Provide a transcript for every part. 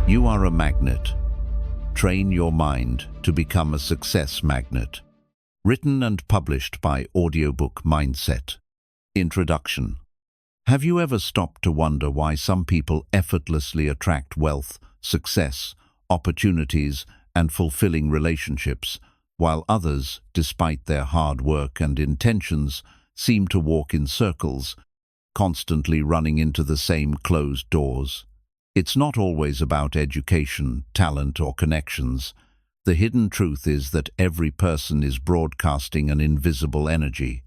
You are a magnet. Train your mind to become a success magnet. Written and published by Audiobook Mindset. Introduction. Have you ever stopped to wonder why some people effortlessly attract wealth, success, opportunities, and fulfilling relationships, while others, despite their hard work and intentions, seem to walk in circles, constantly running into the same closed doors? It's not always about education, talent, or connections. The hidden truth is that every person is broadcasting an invisible energy.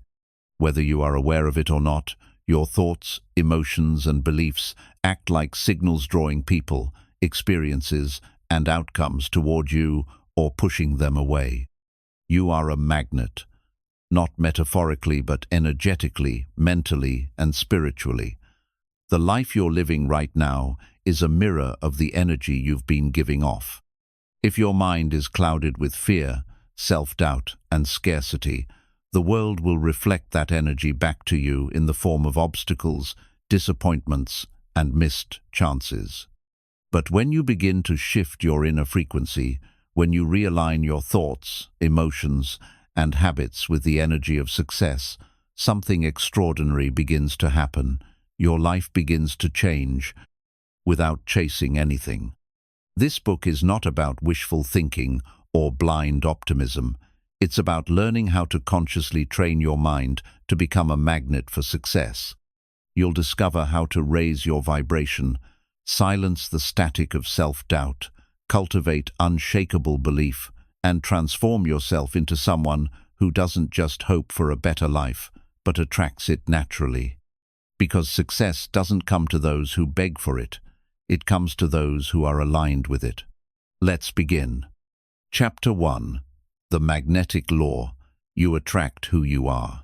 Whether you are aware of it or not, your thoughts, emotions, and beliefs act like signals drawing people, experiences, and outcomes toward you or pushing them away. You are a magnet, not metaphorically but energetically, mentally, and spiritually. The life you're living right now is a mirror of the energy you've been giving off. If your mind is clouded with fear, self-doubt, and scarcity, the world will reflect that energy back to you in the form of obstacles, disappointments, and missed chances. But when you begin to shift your inner frequency, when you realign your thoughts, emotions, and habits with the energy of success, something extraordinary begins to happen. Your life begins to change without chasing anything. This book is not about wishful thinking or blind optimism. It's about learning how to consciously train your mind to become a magnet for success. You'll discover how to raise your vibration, silence the static of self-doubt, cultivate unshakable belief, and transform yourself into someone who doesn't just hope for a better life, but attracts it naturally. Because success doesn't come to those who beg for it. It comes to those who are aligned with it. Let's begin. Chapter 1. The Magnetic Law. You attract who you are.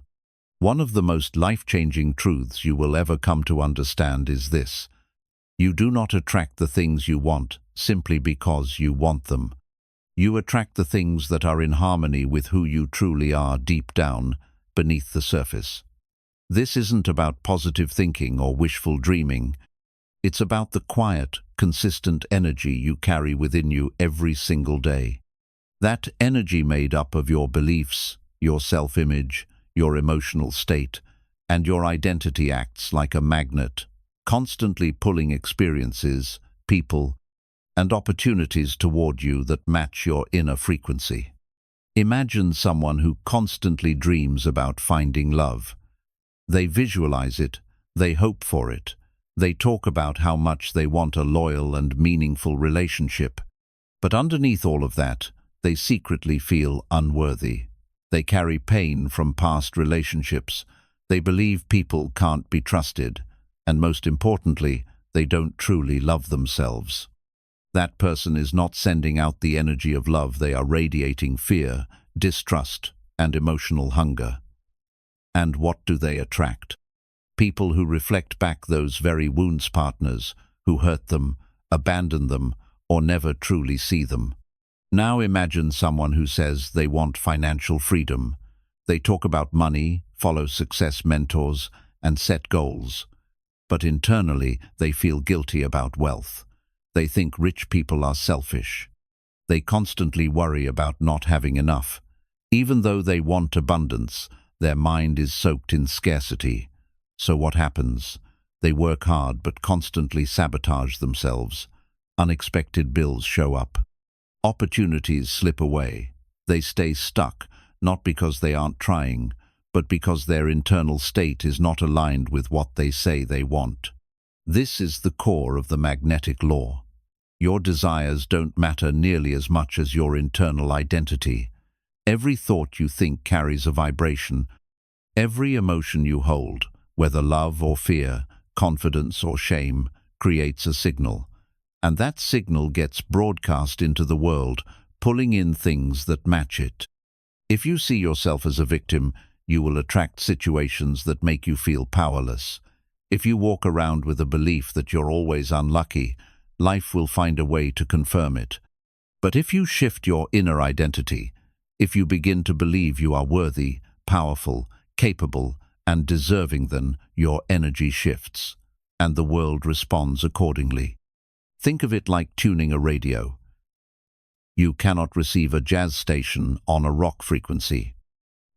One of the most life-changing truths you will ever come to understand is this. You do not attract the things you want simply because you want them. You attract the things that are in harmony with who you truly are deep down, beneath the surface. This isn't about positive thinking or wishful dreaming. It's about the quiet, consistent energy you carry within you every single day. That energy made up of your beliefs, your self-image, your emotional state, and your identity acts like a magnet, constantly pulling experiences, people, and opportunities toward you that match your inner frequency. Imagine someone who constantly dreams about finding love. They visualize it, they hope for it, they talk about how much they want a loyal and meaningful relationship. But underneath all of that, they secretly feel unworthy. They carry pain from past relationships. They believe people can't be trusted. And most importantly, they don't truly love themselves. That person is not sending out the energy of love. They are radiating fear, distrust, and emotional hunger. And what do they attract? People who reflect back those very wounds, partners who hurt them, abandon them, or never truly see them. Now imagine someone who says they want financial freedom. They talk about money, follow success mentors, and set goals. But internally, they feel guilty about wealth. They think rich people are selfish. They constantly worry about not having enough. Even though they want abundance, their mind is soaked in scarcity. So what happens? They work hard but constantly sabotage themselves. Unexpected bills show up. Opportunities slip away. They stay stuck, not because they aren't trying, but because their internal state is not aligned with what they say they want. This is the core of the magnetic law. Your desires don't matter nearly as much as your internal identity. Every thought you think carries a vibration. Every emotion you hold, whether love or fear, confidence or shame, creates a signal. And that signal gets broadcast into the world, pulling in things that match it. If you see yourself as a victim, you will attract situations that make you feel powerless. If you walk around with a belief that you're always unlucky, life will find a way to confirm it. But if you shift your inner identity, if you begin to believe you are worthy, powerful, capable, and deserving, then your energy shifts, and the world responds accordingly. Think of it like tuning a radio. You cannot receive a jazz station on a rock frequency.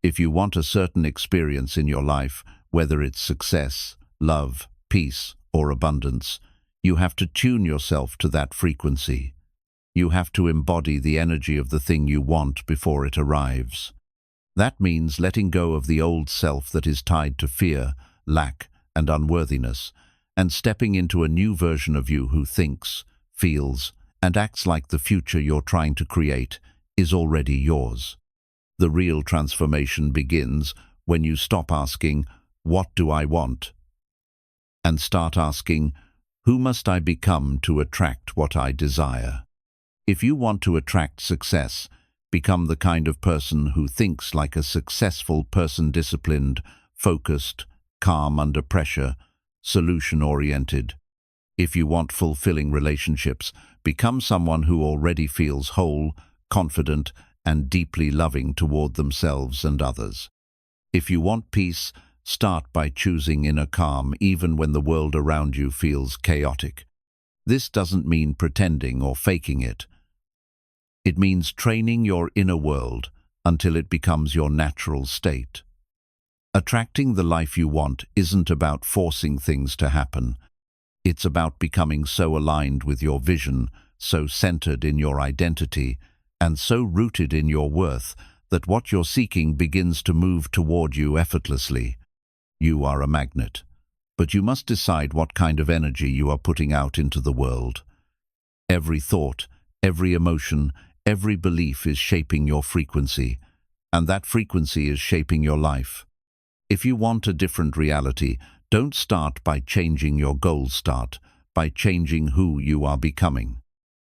If you want a certain experience in your life, whether it's success, love, peace, or abundance, you have to tune yourself to that frequency. You have to embody the energy of the thing you want before it arrives. That means letting go of the old self that is tied to fear, lack, and unworthiness, and stepping into a new version of you who thinks, feels, and acts like the future you're trying to create is already yours. The real transformation begins when you stop asking, "What do I want?" and start asking, "Who must I become to attract what I desire?" If you want to attract success, become the kind of person who thinks like a successful person, disciplined, focused, calm under pressure, solution-oriented. If you want fulfilling relationships, become someone who already feels whole, confident, and deeply loving toward themselves and others. If you want peace, start by choosing inner calm even when the world around you feels chaotic. This doesn't mean pretending or faking it. It means training your inner world until it becomes your natural state. Attracting the life you want isn't about forcing things to happen. It's about becoming so aligned with your vision, so centered in your identity, and so rooted in your worth that what you're seeking begins to move toward you effortlessly. You are a magnet, but you must decide what kind of energy you are putting out into the world. Every thought, every emotion, every belief is shaping your frequency, and that frequency is shaping your life. If you want a different reality, don't start by changing your goals, start by changing who you are becoming.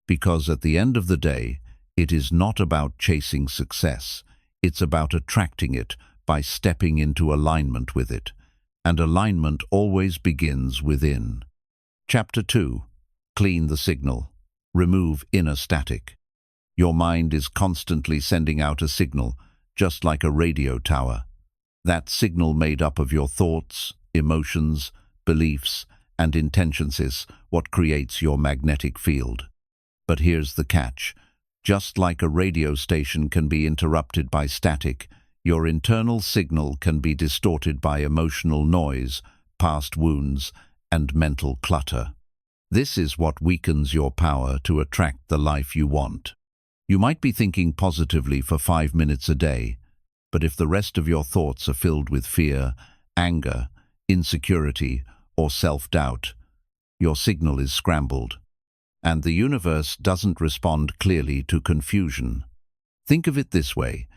Because at the end of the day, it is not about chasing success, it's about attracting it by stepping into alignment with it. And alignment always begins within. Chapter 2. Clean the signal. Remove inner static. Your mind is constantly sending out a signal, just like a radio tower. That signal made up of your thoughts, emotions, beliefs, and intentions is what creates your magnetic field. But here's the catch. Just like a radio station can be interrupted by static, your internal signal can be distorted by emotional noise, past wounds, and mental clutter. This is what weakens your power to attract the life you want. You might be thinking positively for 5 minutes a day, but if the rest of your thoughts are filled with fear, anger, insecurity, or self-doubt, your signal is scrambled, and the universe doesn't respond clearly to confusion. Think of it this way.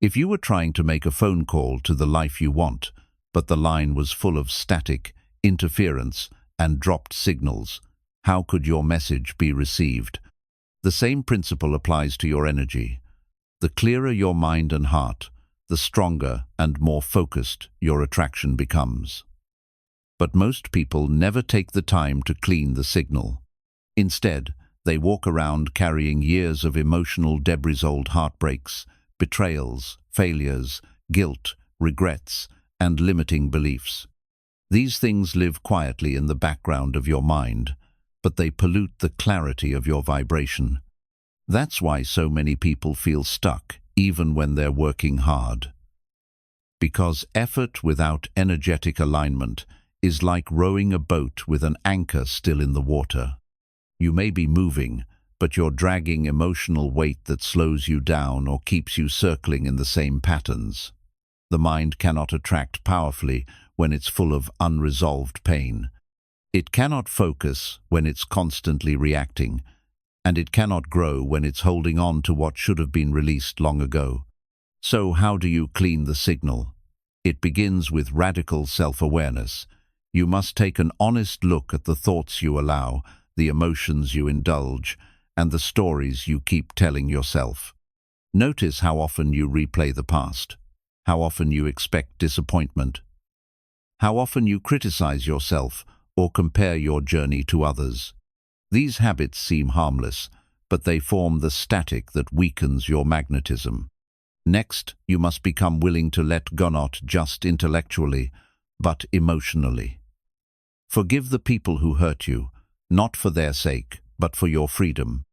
If you were trying to make a phone call to the life you want, but the line was full of static, interference, and dropped signals, how could your message be received? The same principle applies to your energy. The clearer your mind and heart, the stronger and more focused your attraction becomes. But most people never take the time to clean the signal. Instead, they walk around carrying years of emotional debris, old heartbreaks, betrayals, failures, guilt, regrets, and limiting beliefs. These things live quietly in the background of your mind, but they pollute the clarity of your vibration. That's why so many people feel stuck, even when they're working hard. Because effort without energetic alignment is like rowing a boat with an anchor still in the water. You may be moving, but you're dragging emotional weight that slows you down or keeps you circling in the same patterns. The mind cannot attract powerfully when it's full of unresolved pain. It cannot focus when it's constantly reacting, and it cannot grow when it's holding on to what should have been released long ago. So how do you clean the signal? It begins with radical self-awareness. You must take an honest look at the thoughts you allow, the emotions you indulge, and the stories you keep telling yourself. Notice how often you replay the past, how often you expect disappointment, how often you criticize yourself or compare your journey to others. These habits seem harmless, but they form the static that weakens your magnetism. Next, you must become willing to let go, not just intellectually, but emotionally. Forgive the people who hurt you, not for their sake, but for your freedom.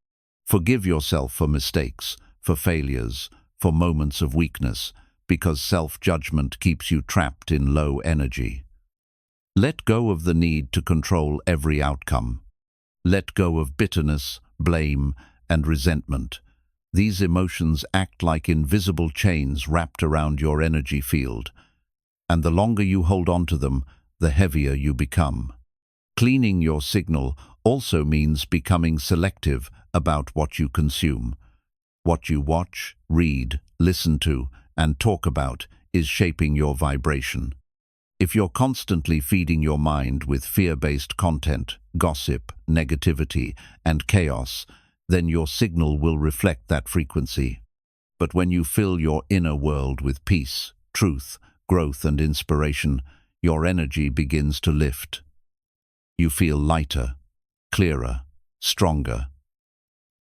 Forgive yourself for mistakes, for failures, for moments of weakness, because self-judgment keeps you trapped in low energy. Let go of the need to control every outcome. Let go of bitterness, blame, and resentment. These emotions act like invisible chains wrapped around your energy field, and the longer you hold on to them, the heavier you become. Cleaning your signal also means becoming selective about what you consume. What you watch, read, listen to, and talk about is shaping your vibration. If you're constantly feeding your mind with fear-based content, gossip, negativity, and chaos, then your signal will reflect that frequency. But when you fill your inner world with peace, truth, growth, and inspiration, your energy begins to lift. You feel lighter, clearer, stronger.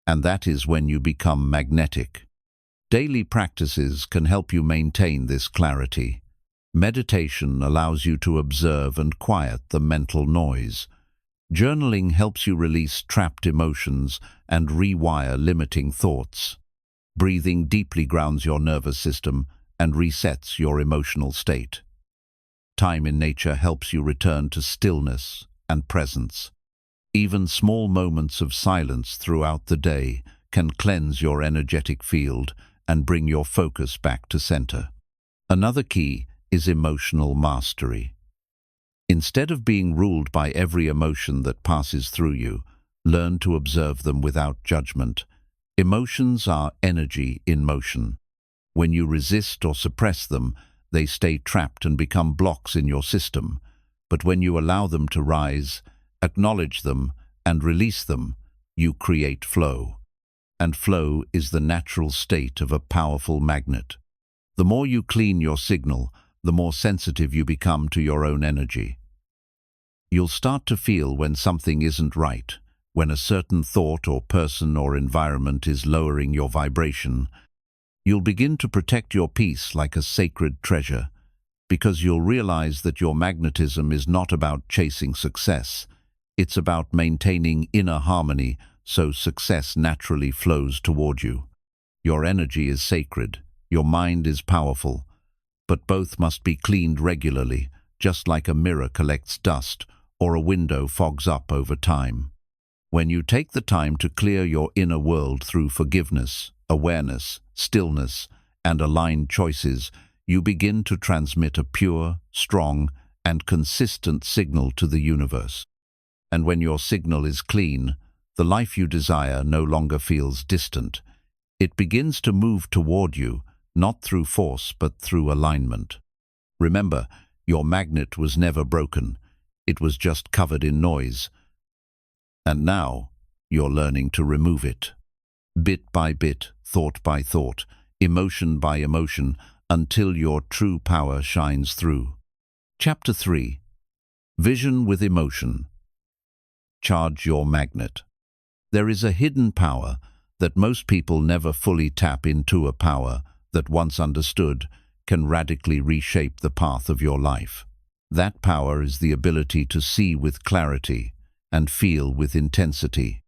And that is when you become magnetic. Daily practices can help you maintain this clarity. Meditation allows you to observe and quiet the mental noise. Journaling helps you release trapped emotions and rewire limiting thoughts. Breathing deeply grounds your nervous system and resets your emotional state. Time in nature helps you return to stillness and presence. Even small moments of silence throughout the day can cleanse your energetic field and bring your focus back to center. Another key is emotional mastery. Instead of being ruled by every emotion that passes through you, learn to observe them without judgment. Emotions are energy in motion. When you resist or suppress them, they stay trapped and become blocks in your system. But when you allow them to rise, acknowledge them, and release them, you create flow. And flow is the natural state of a powerful magnet. The more you clean your signal, the more sensitive you become to your own energy. You'll start to feel when something isn't right, when a certain thought or person or environment is lowering your vibration. You'll begin to protect your peace like a sacred treasure, because you'll realize that your magnetism is not about chasing success. It's about maintaining inner harmony so success naturally flows toward you. Your energy is sacred, your mind is powerful, but both must be cleaned regularly, just like a mirror collects dust or a window fogs up over time. When you take the time to clear your inner world through forgiveness, awareness, stillness, and aligned choices, you begin to transmit a pure, strong, and consistent signal to the universe. And when your signal is clean, the life you desire no longer feels distant. It begins to move toward you, not through force but through alignment. Remember, your magnet was never broken. It was just covered in noise. And now, you're learning to remove it. Bit by bit, thought by thought, emotion by emotion, until your true power shines through. Chapter 3. Vision with Emotion. Charge your magnet. There is a hidden power that most people never fully tap into, a power that, once understood, can radically reshape the path of your life. That power is the ability to see with clarity and feel with intensity.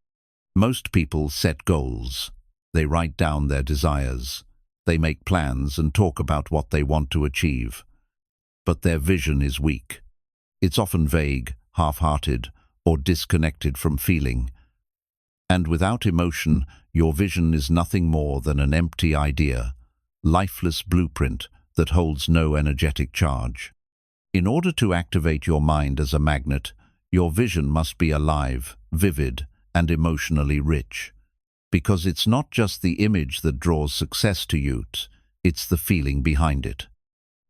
Most people set goals. They write down their desires. They make plans and talk about what they want to achieve. But their vision is weak. It's often vague, half-hearted, or disconnected from feeling. And without emotion, your vision is nothing more than an empty idea, lifeless blueprint that holds no energetic charge. In order to activate your mind as a magnet, your vision must be alive, vivid, and emotionally rich. Because it's not just the image that draws success to you, it's the feeling behind it.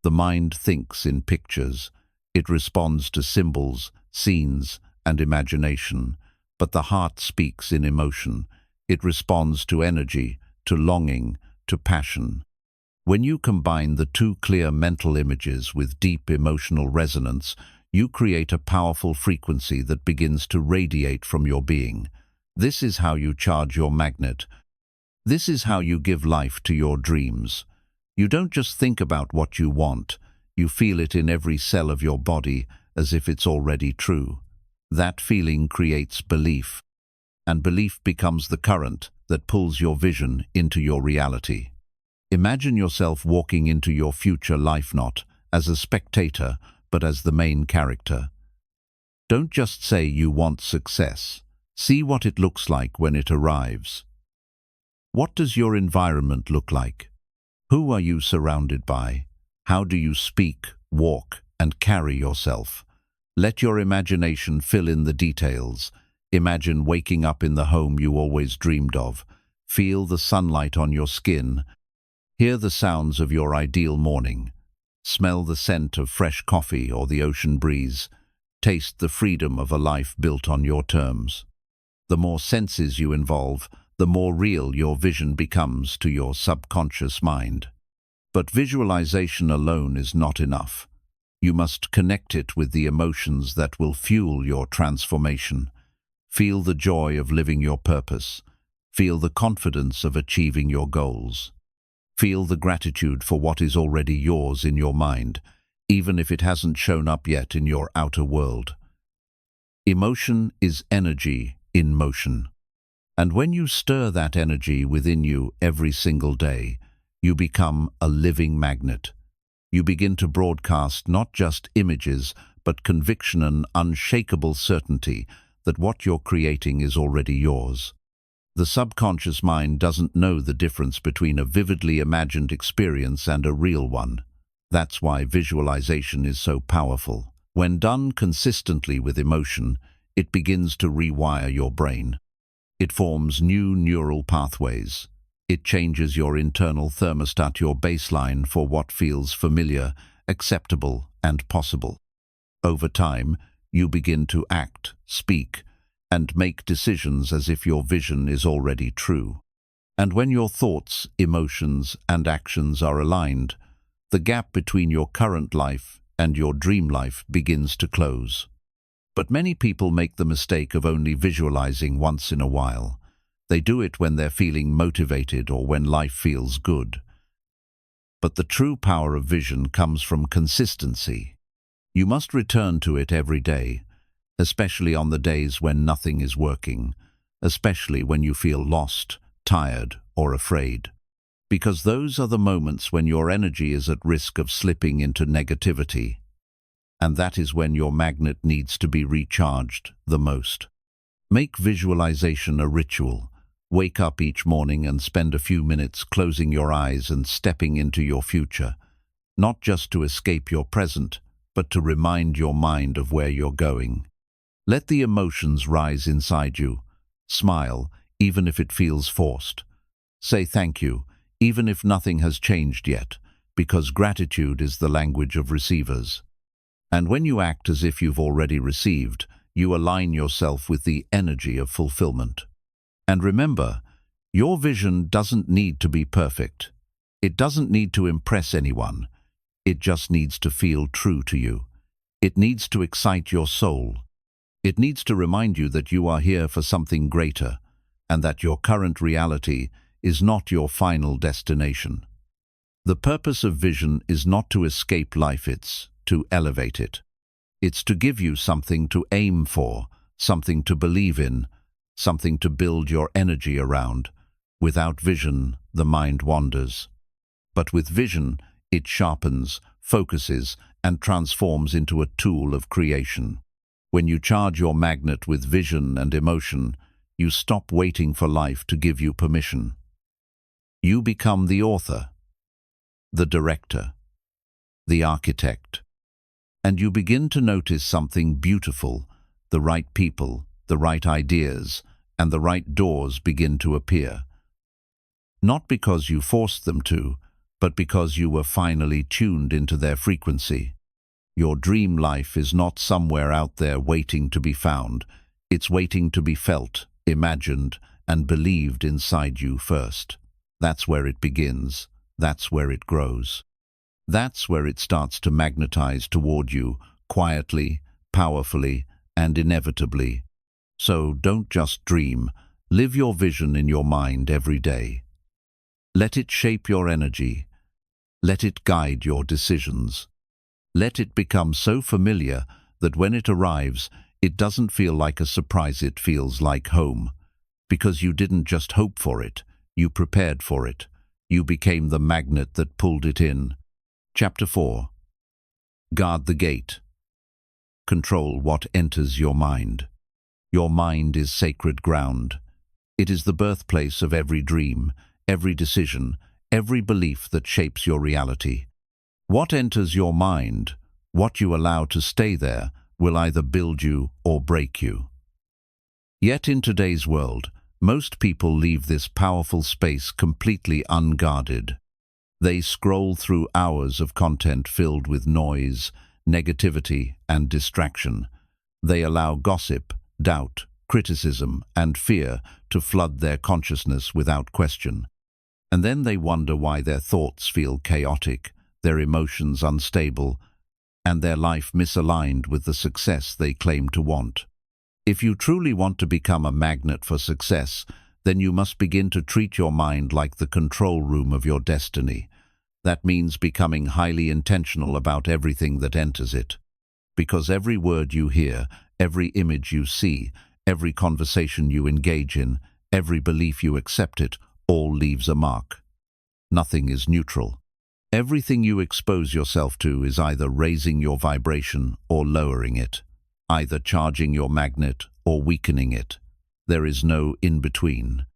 The mind thinks in pictures. It responds to symbols, scenes, and imagination. But the heart speaks in emotion. It responds to energy, to longing, to passion. When you combine the two clear mental images with deep emotional resonance, you create a powerful frequency that begins to radiate from your being. This is how you charge your magnet. This is how you give life to your dreams. You don't just think about what you want, you feel it in every cell of your body as if it's already true. That feeling creates belief. and belief becomes the current that pulls your vision into your reality. Imagine yourself walking into your future life not as a spectator, but as the main character. Don't just say you want success. See what it looks like when it arrives. What does your environment look like? Who are you surrounded by? How do you speak, walk, and carry yourself? Let your imagination fill in the details. Imagine waking up in the home you always dreamed of. Feel the sunlight on your skin. Hear the sounds of your ideal morning. Smell the scent of fresh coffee or the ocean breeze. Taste the freedom of a life built on your terms. The more senses you involve, the more real your vision becomes to your subconscious mind. But visualization alone is not enough. You must connect it with the emotions that will fuel your transformation. Feel the joy of living your purpose. Feel the confidence of achieving your goals. Feel the gratitude for what is already yours in your mind, even if it hasn't shown up yet in your outer world. Emotion is energy in motion. And when you stir that energy within you every single day, you become a living magnet. You begin to broadcast not just images, but conviction and unshakable certainty that what you're creating is already yours. The subconscious mind doesn't know the difference between a vividly imagined experience and a real one. That's why visualization is so powerful. When done consistently with emotion, it begins to rewire your brain. It forms new neural pathways. It changes your internal thermostat, your baseline for what feels familiar, acceptable, and possible. Over time, you begin to act, speak, and make decisions as if your vision is already true. And when your thoughts, emotions, and actions are aligned, the gap between your current life and your dream life begins to close. But many people make the mistake of only visualizing once in a while. They do it when they're feeling motivated or when life feels good. But the true power of vision comes from consistency. You must return to it every day, especially on the days when nothing is working, especially when you feel lost, tired, or afraid. Because those are the moments when your energy is at risk of slipping into negativity. And that is when your magnet needs to be recharged the most. Make visualization a ritual. Wake up each morning and spend a few minutes closing your eyes and stepping into your future, not just to escape your present, but to remind your mind of where you're going. Let the emotions rise inside you. Smile, even if it feels forced. Say thank you, even if nothing has changed yet, because gratitude is the language of receivers. And when you act as if you've already received, you align yourself with the energy of fulfillment. And remember, your vision doesn't need to be perfect. It doesn't need to impress anyone. It just needs to feel true to you. It needs to excite your soul. It needs to remind you that you are here for something greater, and that your current reality is not your final destination. The purpose of vision is not to escape life, it's to elevate it. It's to give you something to aim for, something to believe in, something to build your energy around. Without vision, the mind wanders. But with vision, it sharpens, focuses, and transforms into a tool of creation. When you charge your magnet with vision and emotion, you stop waiting for life to give you permission. You become the author, the director, the architect, and you begin to notice something beautiful. The right people, the right ideas, and the right doors begin to appear. Not because you forced them to, but because you were finally tuned into their frequency. Your dream life is not somewhere out there waiting to be found. It's waiting to be felt, imagined, and believed inside you first. That's where it begins. That's where it grows. That's where it starts to magnetize toward you, quietly, powerfully, and inevitably. So don't just dream. Live your vision in your mind every day. Let it shape your energy. Let it guide your decisions. Let it become so familiar that when it arrives, it doesn't feel like a surprise, it feels like home. Because you didn't just hope for it, you prepared for it. You became the magnet that pulled it in. Chapter 4. Guard the gate. Control what enters your mind. Your mind is sacred ground. It is the birthplace of every dream, every decision, every belief that shapes your reality. What enters your mind, what you allow to stay there, will either build you or break you. Yet in today's world, most people leave this powerful space completely unguarded. They scroll through hours of content filled with noise, negativity, and distraction. They allow gossip, doubt, criticism, and fear to flood their consciousness without question. And then they wonder why their thoughts feel chaotic, their emotions unstable, and their life misaligned with the success they claim to want. If you truly want to become a magnet for success, then you must begin to treat your mind like the control room of your destiny. That means becoming highly intentional about everything that enters it. Because every word you hear, every image you see, every conversation you engage in, every belief you accept it, all leaves a mark. Nothing is neutral. Everything you expose yourself to is either raising your vibration or lowering it, either charging your magnet or weakening it. There is no in-between.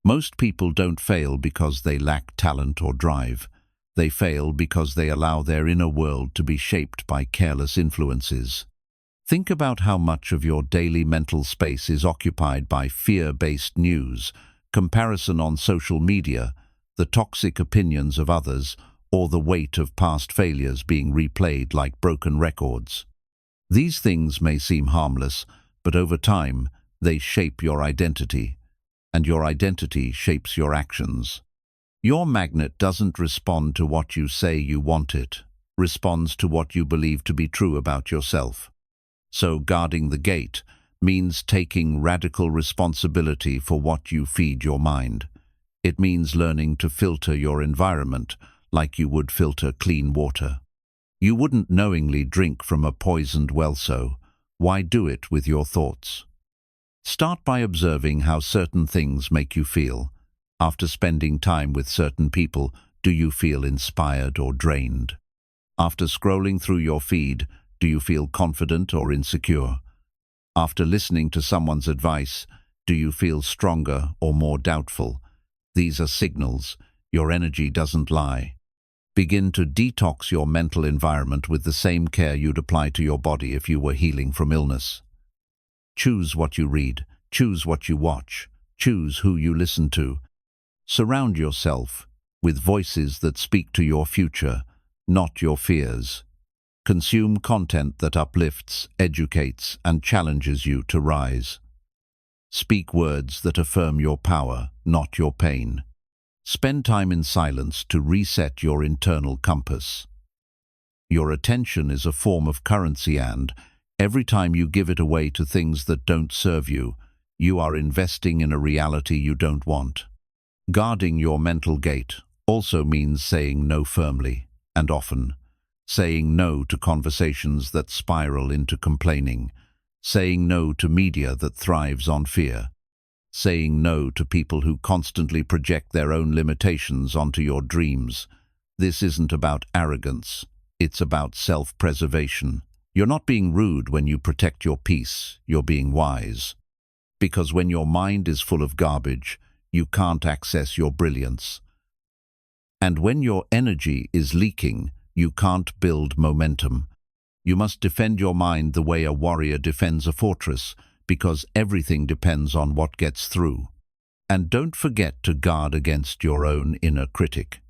Most people don't fail because they lack talent or drive. They fail because they allow their inner world to be shaped by careless influences. Think about how much of your daily mental space is occupied by fear-based news, comparison on social media, the toxic opinions of others, or the weight of past failures being replayed like broken records. These things may seem harmless, but over time, they shape your identity, and your identity shapes your actions. Your magnet doesn't respond to what you say you want it, responds to what you believe to be true about yourself. So guarding the gate means taking radical responsibility for what you feed your mind. It means learning to filter your environment like you would filter clean water. You wouldn't knowingly drink from a poisoned well, so why do it with your thoughts? Start by observing how certain things make you feel. After spending time with certain people, do you feel inspired or drained? After scrolling through your feed, do you feel confident or insecure? After listening to someone's advice, do you feel stronger or more doubtful? These are signals. Your energy doesn't lie. Begin to detox your mental environment with the same care you'd apply to your body if you were healing from illness. Choose what you read, choose what you watch, choose who you listen to. Surround yourself with voices that speak to your future, not your fears. Consume content that uplifts, educates, and challenges you to rise. Speak words that affirm your power, not your pain. Spend time in silence to reset your internal compass. Your attention is a form of currency, and every time you give it away to things that don't serve you, you are investing in a reality you don't want. Guarding your mental gate also means saying no firmly and often. Saying no to conversations that spiral into complaining. Saying no to media that thrives on fear. Saying no to people who constantly project their own limitations onto your dreams. This isn't about arrogance. It's about self-preservation. You're not being rude when you protect your peace. You're being wise. Because when your mind is full of garbage, you can't access your brilliance. And when your energy is leaking, you can't build momentum. You must defend your mind the way a warrior defends a fortress, because everything depends on what gets through. And don't forget to guard against your own inner critic.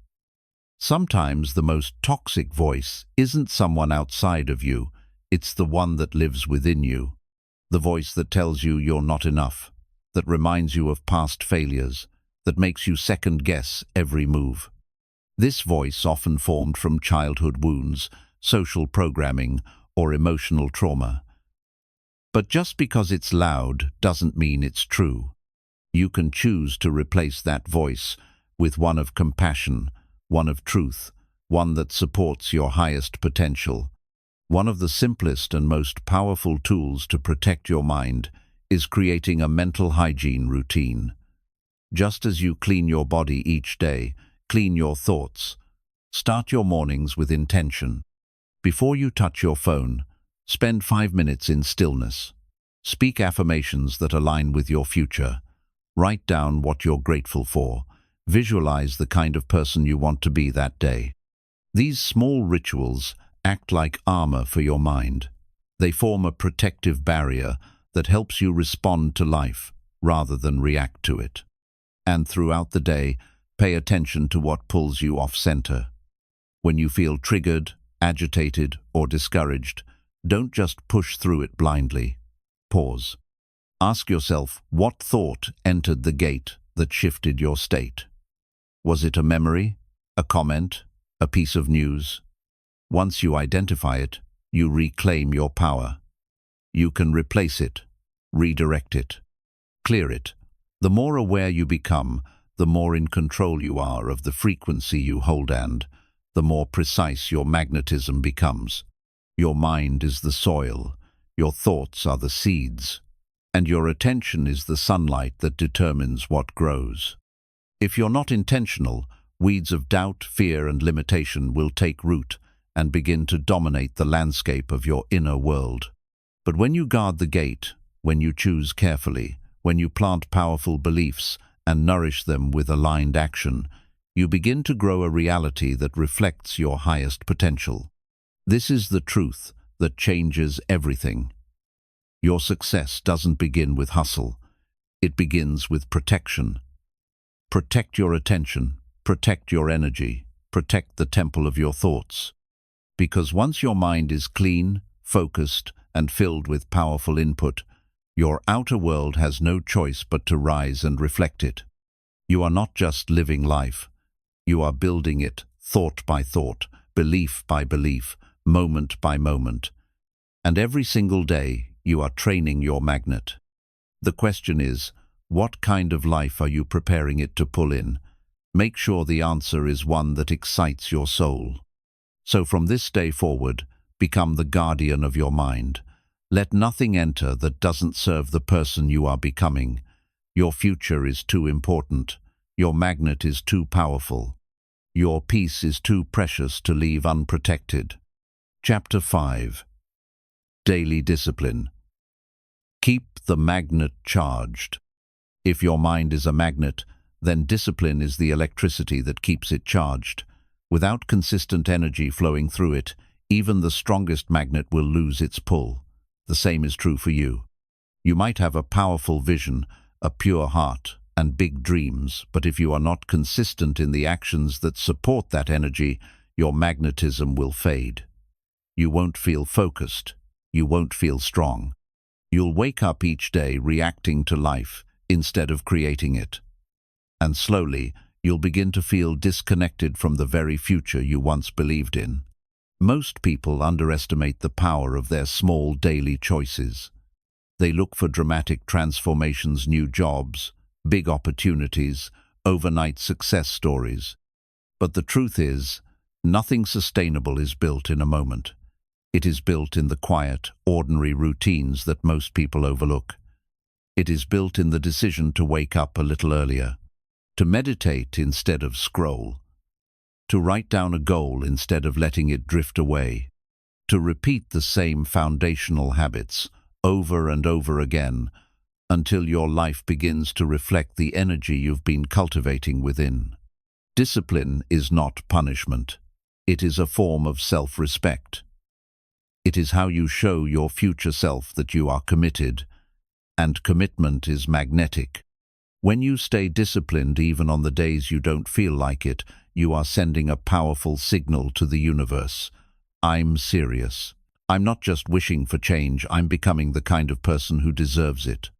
Sometimes the most toxic voice isn't someone outside of you, it's the one that lives within you. The voice that tells you you're not enough, that reminds you of past failures, that makes you second-guess every move. This voice often formed from childhood wounds, social programming, or emotional trauma. But just because it's loud doesn't mean it's true. You can choose to replace that voice with one of compassion, one of truth, one that supports your highest potential. One of the simplest and most powerful tools to protect your mind is creating a mental hygiene routine. Just as you clean your body each day, clean your thoughts. Start your mornings with intention. Before you touch your phone, spend 5 minutes in stillness. Speak affirmations that align with your future. Write down what you're grateful for. Visualize the kind of person you want to be that day. These small rituals act like armor for your mind. They form a protective barrier that helps you respond to life rather than react to it. And throughout the day, pay attention to what pulls you off center. When you feel triggered, agitated, or discouraged, don't just push through it blindly. Pause. Ask yourself what thought entered the gate that shifted your state. Was it a memory, a comment, a piece of news? Once you identify it, you reclaim your power. You can replace it, redirect it, clear it. The more aware you become, the more in control you are of the frequency you hold, and the more precise your magnetism becomes. Your mind is the soil, your thoughts are the seeds, and your attention is the sunlight that determines what grows. If you're not intentional, weeds of doubt, fear, and limitation will take root and begin to dominate the landscape of your inner world. But when you guard the gate, when you choose carefully, when you plant powerful beliefs and nourish them with aligned action, you begin to grow a reality that reflects your highest potential. This is the truth that changes everything. Your success doesn't begin with hustle. It begins with protection. Protect your attention, protect your energy, protect the temple of your thoughts. Because once your mind is clean, focused, and filled with powerful input, your outer world has no choice but to rise and reflect it. You are not just living life. You are building it thought by thought, belief by belief, moment by moment. And every single day, you are training your magnet. The question is, what kind of life are you preparing it to pull in? Make sure the answer is one that excites your soul. So from this day forward, become the guardian of your mind. Let nothing enter that doesn't serve the person you are becoming. Your future is too important. Your magnet is too powerful. Your peace is too precious to leave unprotected. Chapter 5. Daily Discipline. Keep the magnet charged. If your mind is a magnet, then discipline is the electricity that keeps it charged. Without consistent energy flowing through it, even the strongest magnet will lose its pull. The same is true for you. You might have a powerful vision, a pure heart, and big dreams, but if you are not consistent in the actions that support that energy, your magnetism will fade. You won't feel focused. You won't feel strong. You'll wake up each day reacting to life instead of creating it. And slowly, you'll begin to feel disconnected from the very future you once believed in. Most people underestimate the power of their small daily choices. They look for dramatic transformations, new jobs, big opportunities, overnight success stories. But the truth is, nothing sustainable is built in a moment. It is built in the quiet, ordinary routines that most people overlook. It is built in the decision to wake up a little earlier, to meditate instead of scroll, to write down a goal instead of letting it drift away, to repeat the same foundational habits over and over again until your life begins to reflect the energy you've been cultivating within. Discipline is not punishment. It is a form of self-respect. It is how you show your future self that you are committed, and commitment is magnetic. When you stay disciplined even on the days you don't feel like it, you are sending a powerful signal to the universe. I'm serious. I'm not just wishing for change, I'm becoming the kind of person who deserves it.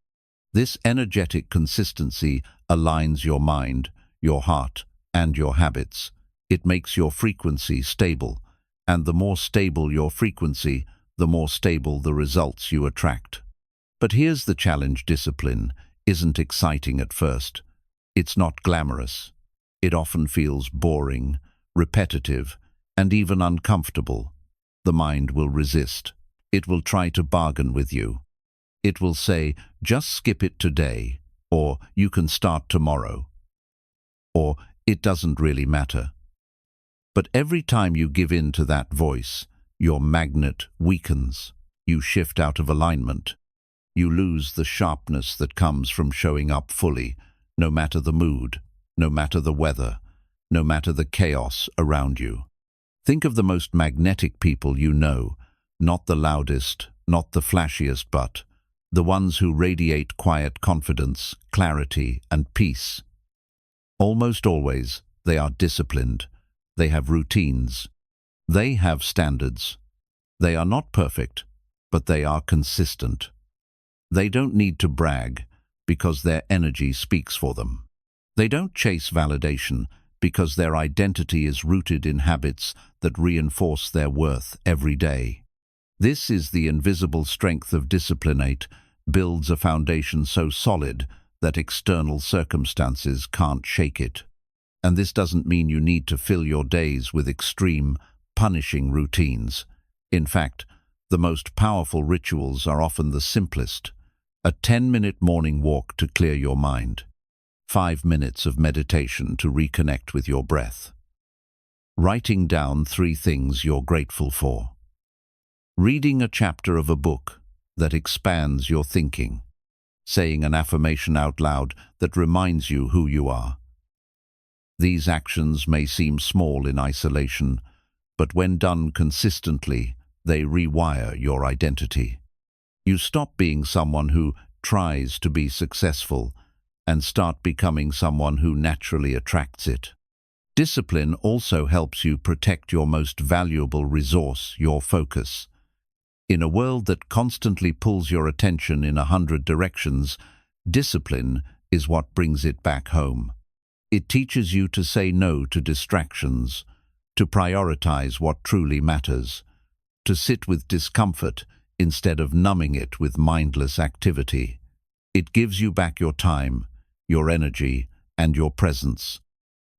This energetic consistency aligns your mind, your heart, and your habits. It makes your frequency stable, and the more stable your frequency, the more stable the results you attract. But here's the challenge: discipline isn't exciting at first. It's not glamorous. It often feels boring, repetitive, and even uncomfortable. The mind will resist. It will try to bargain with you. It will say, just skip it today, or you can start tomorrow, or it doesn't really matter. But every time you give in to that voice, your magnet weakens. You shift out of alignment. You lose the sharpness that comes from showing up fully, no matter the mood, no matter the weather, no matter the chaos around you. Think of the most magnetic people you know, not the loudest, not the flashiest, but the ones who radiate quiet confidence, clarity, and peace. Almost always, they are disciplined. They have routines. They have standards. They are not perfect, but they are consistent. They don't need to brag because their energy speaks for them. They don't chase validation because their identity is rooted in habits that reinforce their worth every day. This is the invisible strength of discipline. It builds a foundation so solid that external circumstances can't shake it. And this doesn't mean you need to fill your days with extreme, punishing routines. In fact, the most powerful rituals are often the simplest. A 10-minute morning walk to clear your mind. 5 minutes of meditation to reconnect with your breath. Writing down 3 things you're grateful for. Reading a chapter of a book that expands your thinking. Saying an affirmation out loud that reminds you who you are. These actions may seem small in isolation, but when done consistently, they rewire your identity. You stop being someone who tries to be successful and start becoming someone who naturally attracts it. Discipline also helps you protect your most valuable resource, your focus. In a world that constantly pulls your attention in 100 directions, discipline is what brings it back home. It teaches you to say no to distractions, to prioritize what truly matters, to sit with discomfort instead of numbing it with mindless activity. It gives you back your time, your energy, and your presence.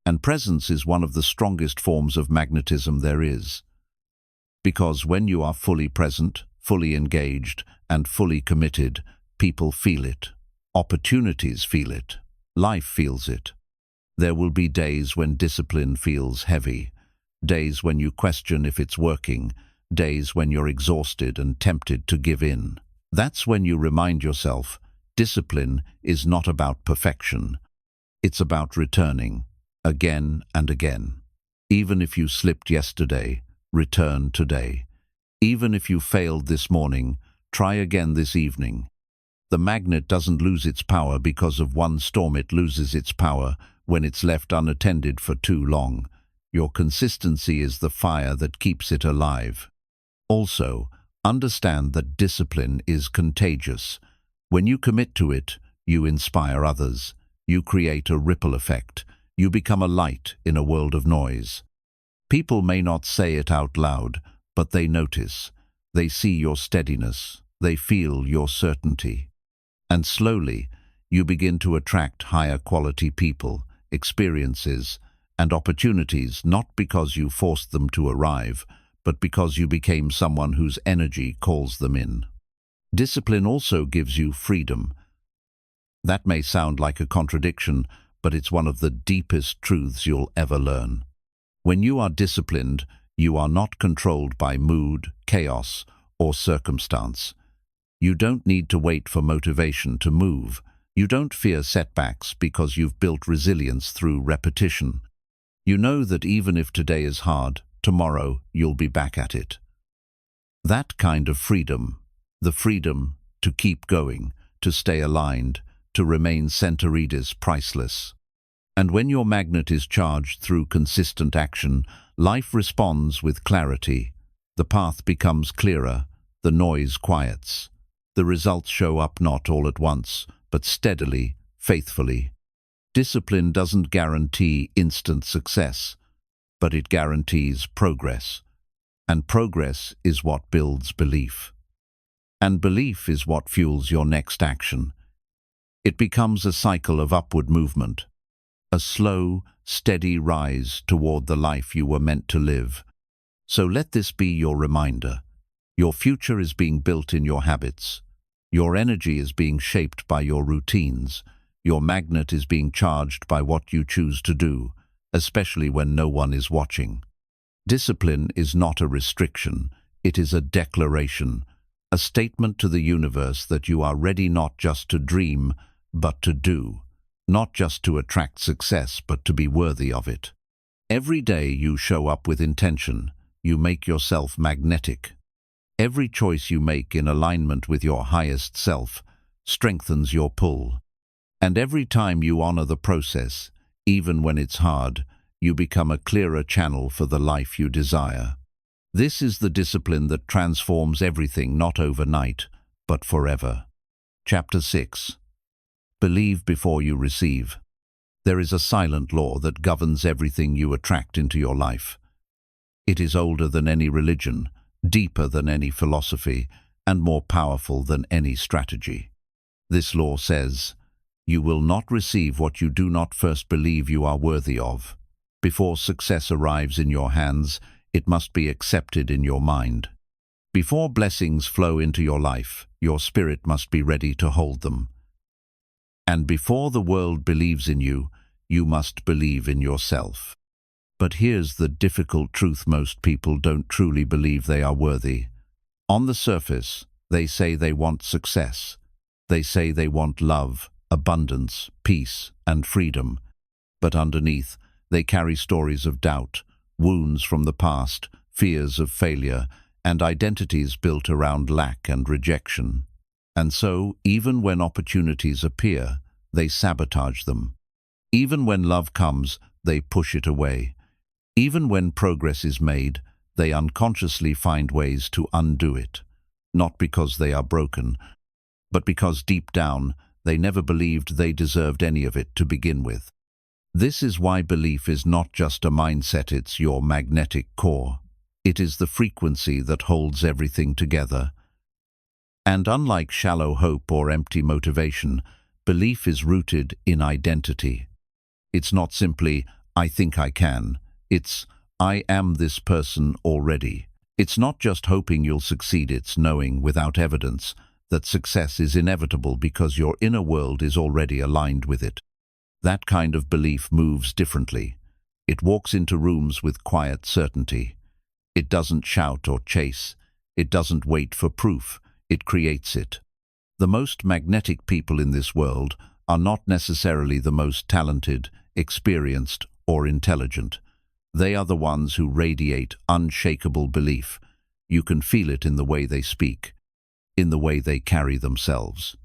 And presence is one of the strongest forms of magnetism there is. Because when you are fully present, fully engaged, and fully committed, people feel it. Opportunities feel it. Life feels it. There will be days when discipline feels heavy, days when you question if it's working, days when you're exhausted and tempted to give in. That's when you remind yourself, discipline is not about perfection. It's about returning, again and again. Even if you slipped yesterday, return today. Even if you failed this morning, try again this evening. The magnet doesn't lose its power because of one storm. It loses its power when it's left unattended for too long. Your consistency is the fire that keeps it alive. Also, understand that discipline is contagious. When you commit to it, you inspire others. You create a ripple effect. You become a light in a world of noise. People may not say it out loud, but they notice. They see your steadiness. They feel your certainty. And slowly, you begin to attract higher quality people, experiences, and opportunities, not because you forced them to arrive, but because you became someone whose energy calls them in. Discipline also gives you freedom. That may sound like a contradiction, but it's one of the deepest truths you'll ever learn. When you are disciplined, you are not controlled by mood, chaos, or circumstance. You don't need to wait for motivation to move. You don't fear setbacks because you've built resilience through repetition. You know that even if today is hard, tomorrow you'll be back at it. That kind of freedom, the freedom to keep going, to stay aligned, to remain centered, is priceless. And when your magnet is charged through consistent action, life responds with clarity. The path becomes clearer, the noise quiets. The results show up not all at once, but steadily, faithfully. Discipline doesn't guarantee instant success, but it guarantees progress. And progress is what builds belief. And belief is what fuels your next action. It becomes a cycle of upward movement, a slow, steady rise toward the life you were meant to live. So let this be your reminder. Your future is being built in your habits. Your energy is being shaped by your routines. Your magnet is being charged by what you choose to do, especially when no one is watching. Discipline is not a restriction, it is a declaration, a statement to the universe that you are ready not just to dream, but to do, not just to attract success, but to be worthy of it. Every day you show up with intention, you make yourself magnetic. Every choice you make in alignment with your highest self strengthens your pull. And every time you honor the process, even when it's hard, you become a clearer channel for the life you desire. This is the discipline that transforms everything, not overnight, but forever. Chapter 6. Believe before you receive. There is a silent law that governs everything you attract into your life. It is older than any religion, deeper than any philosophy, and more powerful than any strategy. This law says, you will not receive what you do not first believe you are worthy of. Before success arrives in your hands, it must be accepted in your mind. Before blessings flow into your life, your spirit must be ready to hold them. And before the world believes in you, you must believe in yourself. But here's the difficult truth: most people don't truly believe they are worthy. On the surface, they say they want success. They say they want love, abundance, peace, and freedom. But underneath, they carry stories of doubt, wounds from the past, fears of failure, and identities built around lack and rejection. And so, even when opportunities appear, they sabotage them. Even when love comes, they push it away. Even when progress is made, they unconsciously find ways to undo it. Not because they are broken, but because deep down, they never believed they deserved any of it to begin with. This is why belief is not just a mindset, it's your magnetic core. It is the frequency that holds everything together. And unlike shallow hope or empty motivation, belief is rooted in identity. It's not simply, I think I can. It's, I am this person already. It's not just hoping you'll succeed, it's knowing without evidence that success is inevitable because your inner world is already aligned with it. That kind of belief moves differently. It walks into rooms with quiet certainty. It doesn't shout or chase. It doesn't wait for proof. It creates it. The most magnetic people in this world are not necessarily the most talented, experienced, or intelligent. They are the ones who radiate unshakable belief. You can feel it in the way they speak, in the way they carry themselves,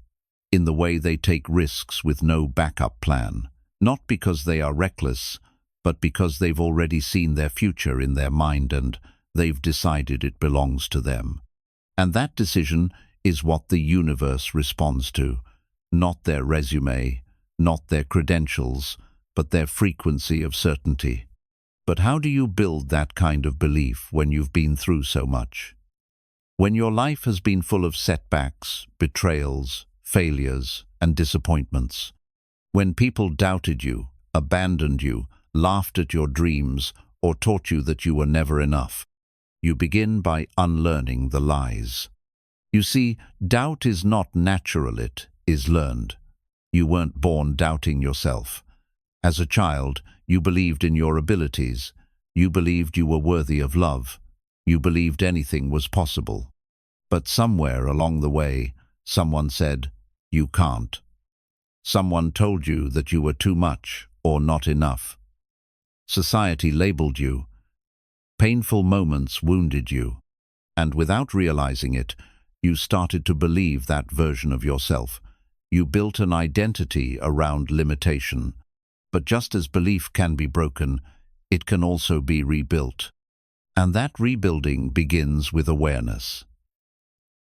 in the way they take risks with no backup plan, not because they are reckless, but because they've already seen their future in their mind and they've decided it belongs to them. And that decision is what the universe responds to, not their resume, not their credentials, but their frequency of certainty. But how do you build that kind of belief when you've been through so much? When your life has been full of setbacks, betrayals, failures, and disappointments. When people doubted you, abandoned you, laughed at your dreams, or taught you that you were never enough. You begin by unlearning the lies. You see, doubt is not natural, it is learned. You weren't born doubting yourself. As a child, you believed in your abilities. You believed you were worthy of love. You believed anything was possible. But somewhere along the way, someone said, you can't. Someone told you that you were too much or not enough. Society labeled you. Painful moments wounded you. And without realizing it, you started to believe that version of yourself. You built an identity around limitation. But just as belief can be broken, it can also be rebuilt. And that rebuilding begins with awareness.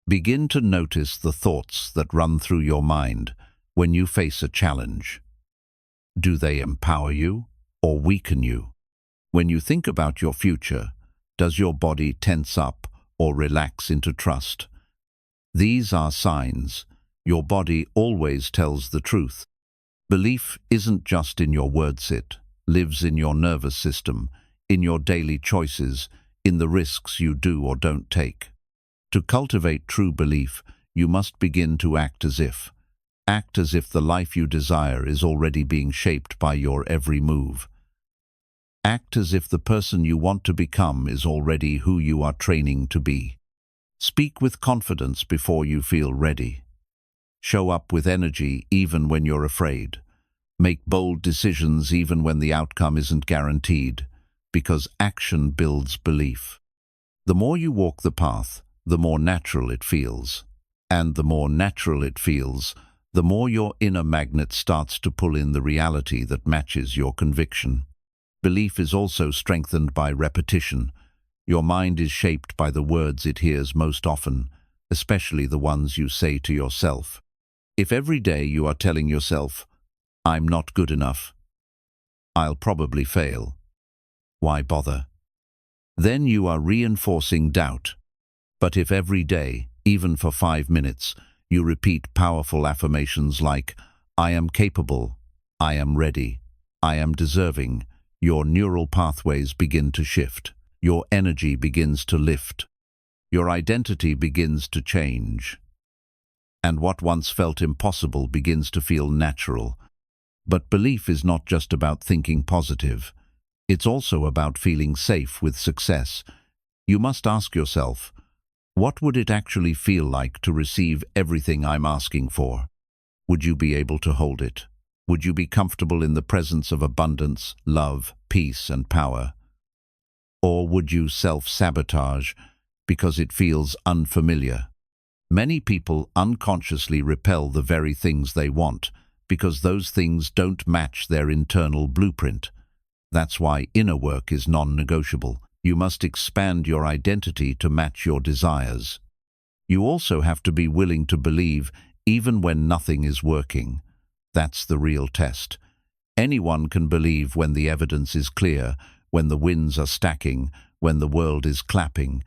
Begin to notice the thoughts that run through your mind when you face a challenge. Do they empower you or weaken you? When you think about your future, does your body tense up or relax into trust? These are signs. Your body always tells the truth. Belief isn't just in your words, it lives in your nervous system, in your daily choices, in the risks you do or don't take. To cultivate true belief, you must begin to act as if. Act as if the life you desire is already being shaped by your every move. Act as if the person you want to become is already who you are training to be. Speak with confidence before you feel ready. Show up with energy even when you're afraid. Make bold decisions even when the outcome isn't guaranteed, because action builds belief. The more you walk the path, the more natural it feels. And the more natural it feels, the more your inner magnet starts to pull in the reality that matches your conviction. Belief is also strengthened by repetition. Your mind is shaped by the words it hears most often, especially the ones you say to yourself. If every day you are telling yourself, "I'm not good enough," "I'll probably fail," "Why bother?" then you are reinforcing doubt. But if every day, even for 5 minutes, you repeat powerful affirmations like, "I am capable," "I am ready," "I am deserving," your neural pathways begin to shift. Your energy begins to lift. Your identity begins to change. And what once felt impossible begins to feel natural. But belief is not just about thinking positive. It's also about feeling safe with success. You must ask yourself, what would it actually feel like to receive everything I'm asking for? Would you be able to hold it? Would you be comfortable in the presence of abundance, love, peace, and power? Or would you self-sabotage because it feels unfamiliar? Many people unconsciously repel the very things they want because those things don't match their internal blueprint. That's why inner work is non-negotiable. You must expand your identity to match your desires. You also have to be willing to believe even when nothing is working. That's the real test. Anyone can believe when the evidence is clear, when the winds are stacking, when the world is clapping.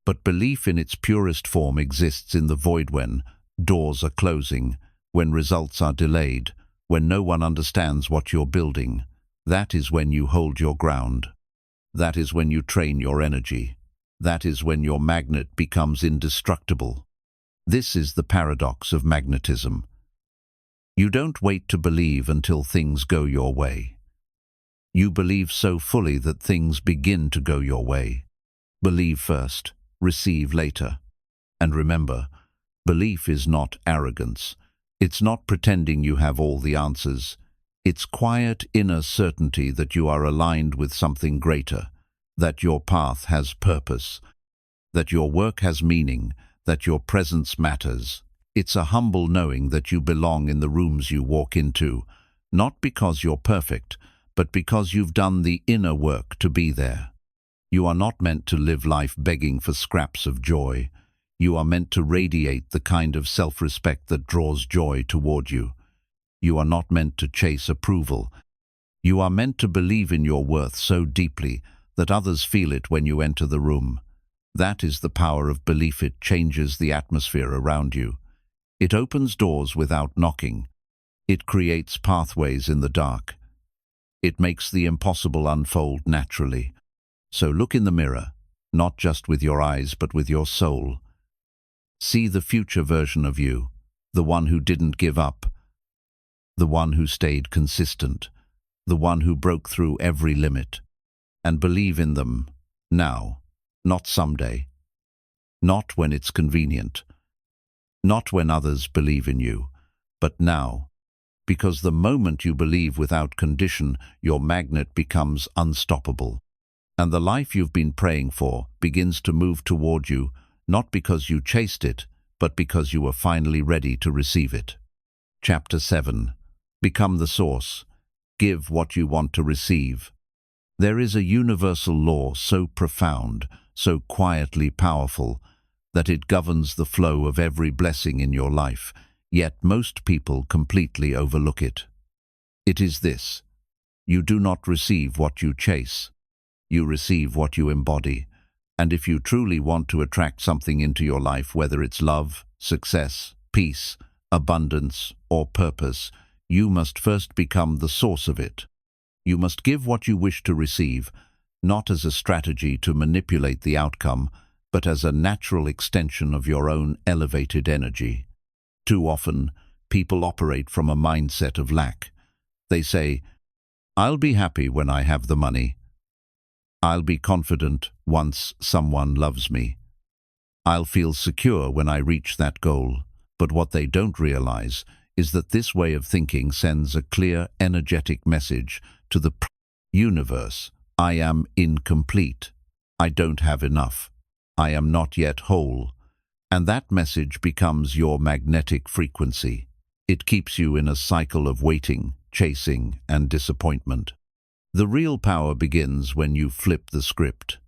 But belief in its purest form exists in the void when doors are closing, when results are delayed, when no one understands what you're building. That is when you hold your ground. That is when you train your energy. That is when your magnet becomes indestructible. This is the paradox of magnetism. You don't wait to believe until things go your way. You believe so fully that things begin to go your way. Believe first, receive later. And remember, belief is not arrogance. It's not pretending you have all the answers. It's quiet inner certainty that you are aligned with something greater, that your path has purpose, that your work has meaning, that your presence matters. It's a humble knowing that you belong in the rooms you walk into, not because you're perfect, but because you've done the inner work to be there. You are not meant to live life begging for scraps of joy. You are meant to radiate the kind of self-respect that draws joy toward you. You are not meant to chase approval. You are meant to believe in your worth so deeply that others feel it when you enter the room. That is the power of belief. It changes the atmosphere around you. It opens doors without knocking. It creates pathways in the dark. It makes the impossible unfold naturally. So look in the mirror, not just with your eyes but with your soul. See the future version of you, the one who didn't give up, the one who stayed consistent, the one who broke through every limit. And believe in them now, not someday, not when it's convenient, not when others believe in you, but now. Because the moment you believe without condition, your magnet becomes unstoppable. And the life you've been praying for begins to move toward you, not because you chased it, but because you were finally ready to receive it. Chapter 7. Become the source. Give what you want to receive. There is a universal law so profound, so quietly powerful, that it governs the flow of every blessing in your life, yet most people completely overlook it. It is this: you do not receive what you chase. You receive what you embody. And if you truly want to attract something into your life, whether it's love, success, peace, abundance, or purpose, you must first become the source of it. You must give what you wish to receive, not as a strategy to manipulate the outcome, but as a natural extension of your own elevated energy. Too often, people operate from a mindset of lack. They say, "I'll be happy when I have the money. I'll be confident once someone loves me. I'll feel secure when I reach that goal." But what they don't realize is that this way of thinking sends a clear, energetic message to the universe. I am incomplete. I don't have enough. I am not yet whole. And that message becomes your magnetic frequency. It keeps you in a cycle of waiting, chasing, and disappointment. The real power begins when you flip the script.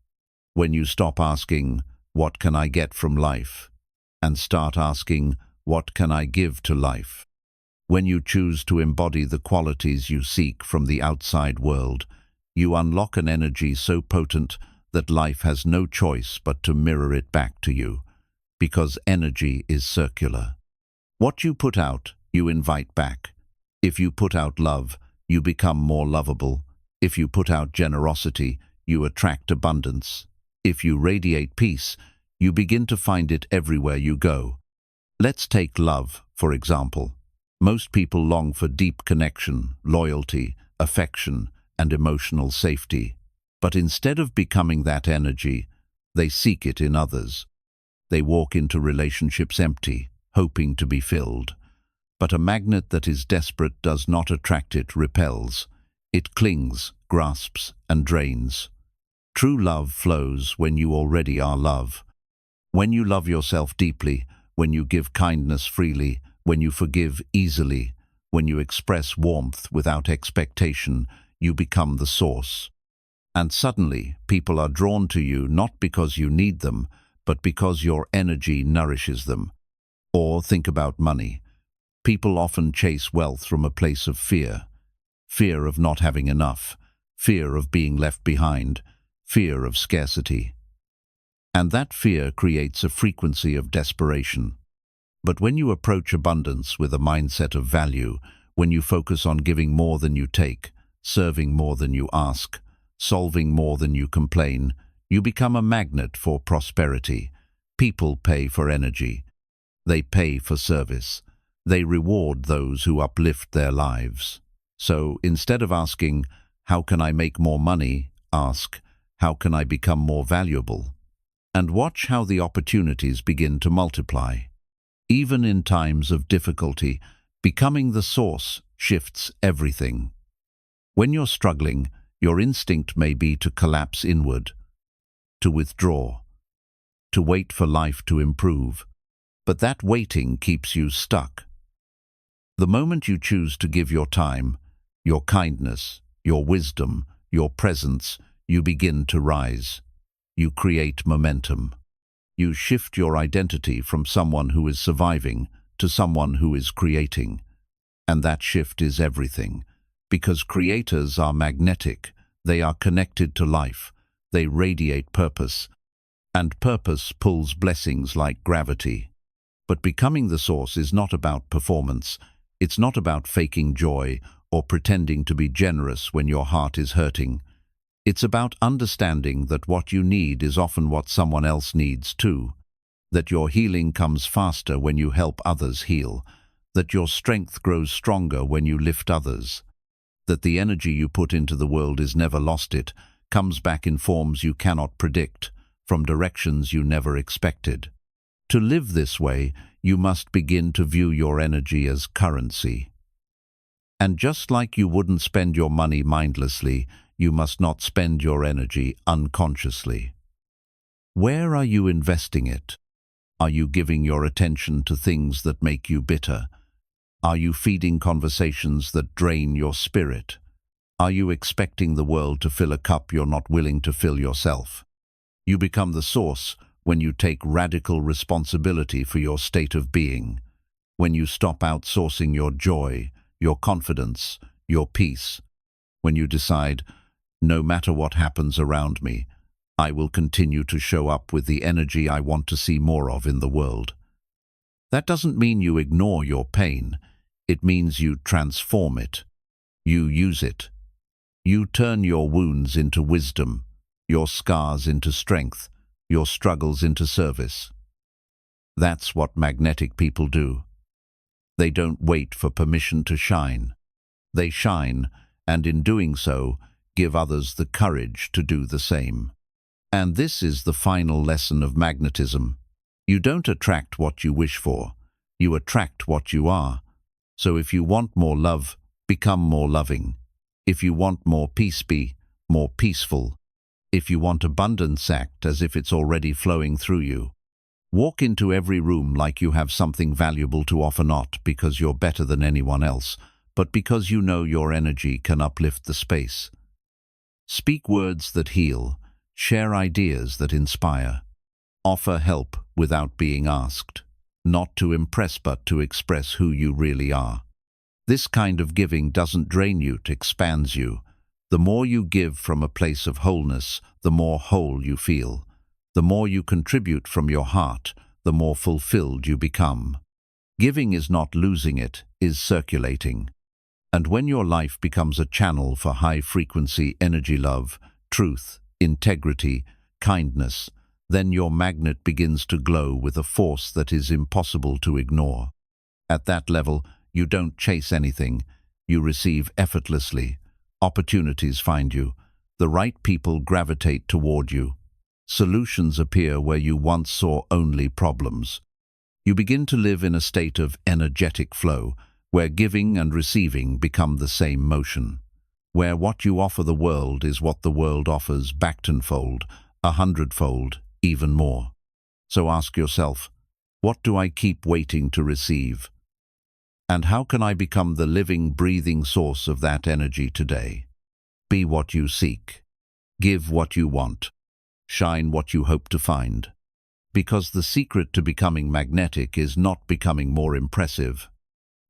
When you stop asking, "What can I get from life?" and start asking, "What can I give to life?" When you choose to embody the qualities you seek from the outside world, you unlock an energy so potent that life has no choice but to mirror it back to you, because energy is circular. What you put out, you invite back. If you put out love, you become more lovable. If you put out generosity, you attract abundance. If you radiate peace, you begin to find it everywhere you go. Let's take love, for example. Most people long for deep connection, loyalty, affection, and emotional safety. But instead of becoming that energy, they seek it in others. They walk into relationships empty, hoping to be filled. But a magnet that is desperate does not attract, it repels. It clings, grasps, and drains. True love flows when you already are love. When you love yourself deeply, when you give kindness freely, when you forgive easily, when you express warmth without expectation, you become the source. And suddenly, people are drawn to you not because you need them, but because your energy nourishes them. Or think about money. People often chase wealth from a place of fear. Fear of not having enough, fear of being left behind, fear of scarcity. And that fear creates a frequency of desperation. But when you approach abundance with a mindset of value, when you focus on giving more than you take, serving more than you ask, solving more than you complain, you become a magnet for prosperity. People pay for energy. They pay for service. They reward those who uplift their lives. So instead of asking, "How can I make more money?" ask, "How can I become more valuable?" And watch how the opportunities begin to multiply. Even in times of difficulty, becoming the source shifts everything. When you're struggling, your instinct may be to collapse inward, to withdraw, to wait for life to improve. But that waiting keeps you stuck. The moment you choose to give your time, your kindness, your wisdom, your presence, you begin to rise. You create momentum. You shift your identity from someone who is surviving to someone who is creating. And that shift is everything. Because creators are magnetic, they are connected to life, they radiate purpose, and purpose pulls blessings like gravity. But becoming the source is not about performance. It's not about faking joy or pretending to be generous when your heart is hurting. It's about understanding that what you need is often what someone else needs too. That your healing comes faster when you help others heal. That your strength grows stronger when you lift others. That the energy you put into the world is never lost, it comes back in forms you cannot predict, from directions you never expected. To live this way, you must begin to view your energy as currency. And just like you wouldn't spend your money mindlessly, you must not spend your energy unconsciously. Where are you investing it? Are you giving your attention to things that make you bitter? Are you feeding conversations that drain your spirit? Are you expecting the world to fill a cup you're not willing to fill yourself? You become the source when you take radical responsibility for your state of being, when you stop outsourcing your joy, your confidence, your peace, when you decide, no matter what happens around me, I will continue to show up with the energy I want to see more of in the world. That doesn't mean you ignore your pain. It means you transform it. You use it. You turn your wounds into wisdom, your scars into strength, your struggles into service. That's what magnetic people do. They don't wait for permission to shine. They shine, and in doing so, give others the courage to do the same. And this is the final lesson of magnetism. You don't attract what you wish for. You attract what you are. So if you want more love, become more loving. If you want more peace, be more peaceful. If you want abundance, act as if it's already flowing through you. Walk into every room like you have something valuable to offer, not because you're better than anyone else, but because you know your energy can uplift the space. Speak words that heal. Share ideas that inspire. Offer help without being asked. Not to impress, but to express who you really are. This kind of giving doesn't drain you, it expands you. The more you give from a place of wholeness, the more whole you feel. The more you contribute from your heart, the more fulfilled you become. Giving is not losing, it is circulating. And when your life becomes a channel for high-frequency energy, love, truth, integrity, kindness, then your magnet begins to glow with a force that is impossible to ignore. At that level, you don't chase anything. You receive effortlessly. Opportunities find you. The right people gravitate toward you. Solutions appear where you once saw only problems. You begin to live in a state of energetic flow, where giving and receiving become the same motion. Where what you offer the world is what the world offers back tenfold, 100-fold, even more. So ask yourself, what do I keep waiting to receive? And how can I become the living, breathing source of that energy today? Be what you seek. Give what you want. Shine what you hope to find. Because the secret to becoming magnetic is not becoming more impressive.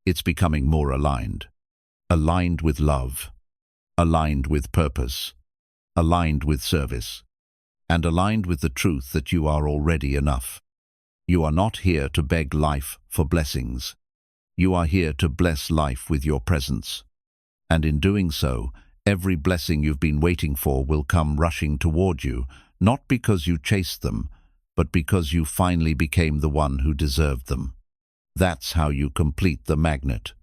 It's becoming more aligned. Aligned with love. Aligned with purpose. Aligned with service. And aligned with the truth that you are already enough. You are not here to beg life for blessings. You are here to bless life with your presence. And in doing so, every blessing you've been waiting for will come rushing toward you, not because you chased them, but because you finally became the one who deserved them. That's how you complete the magnet.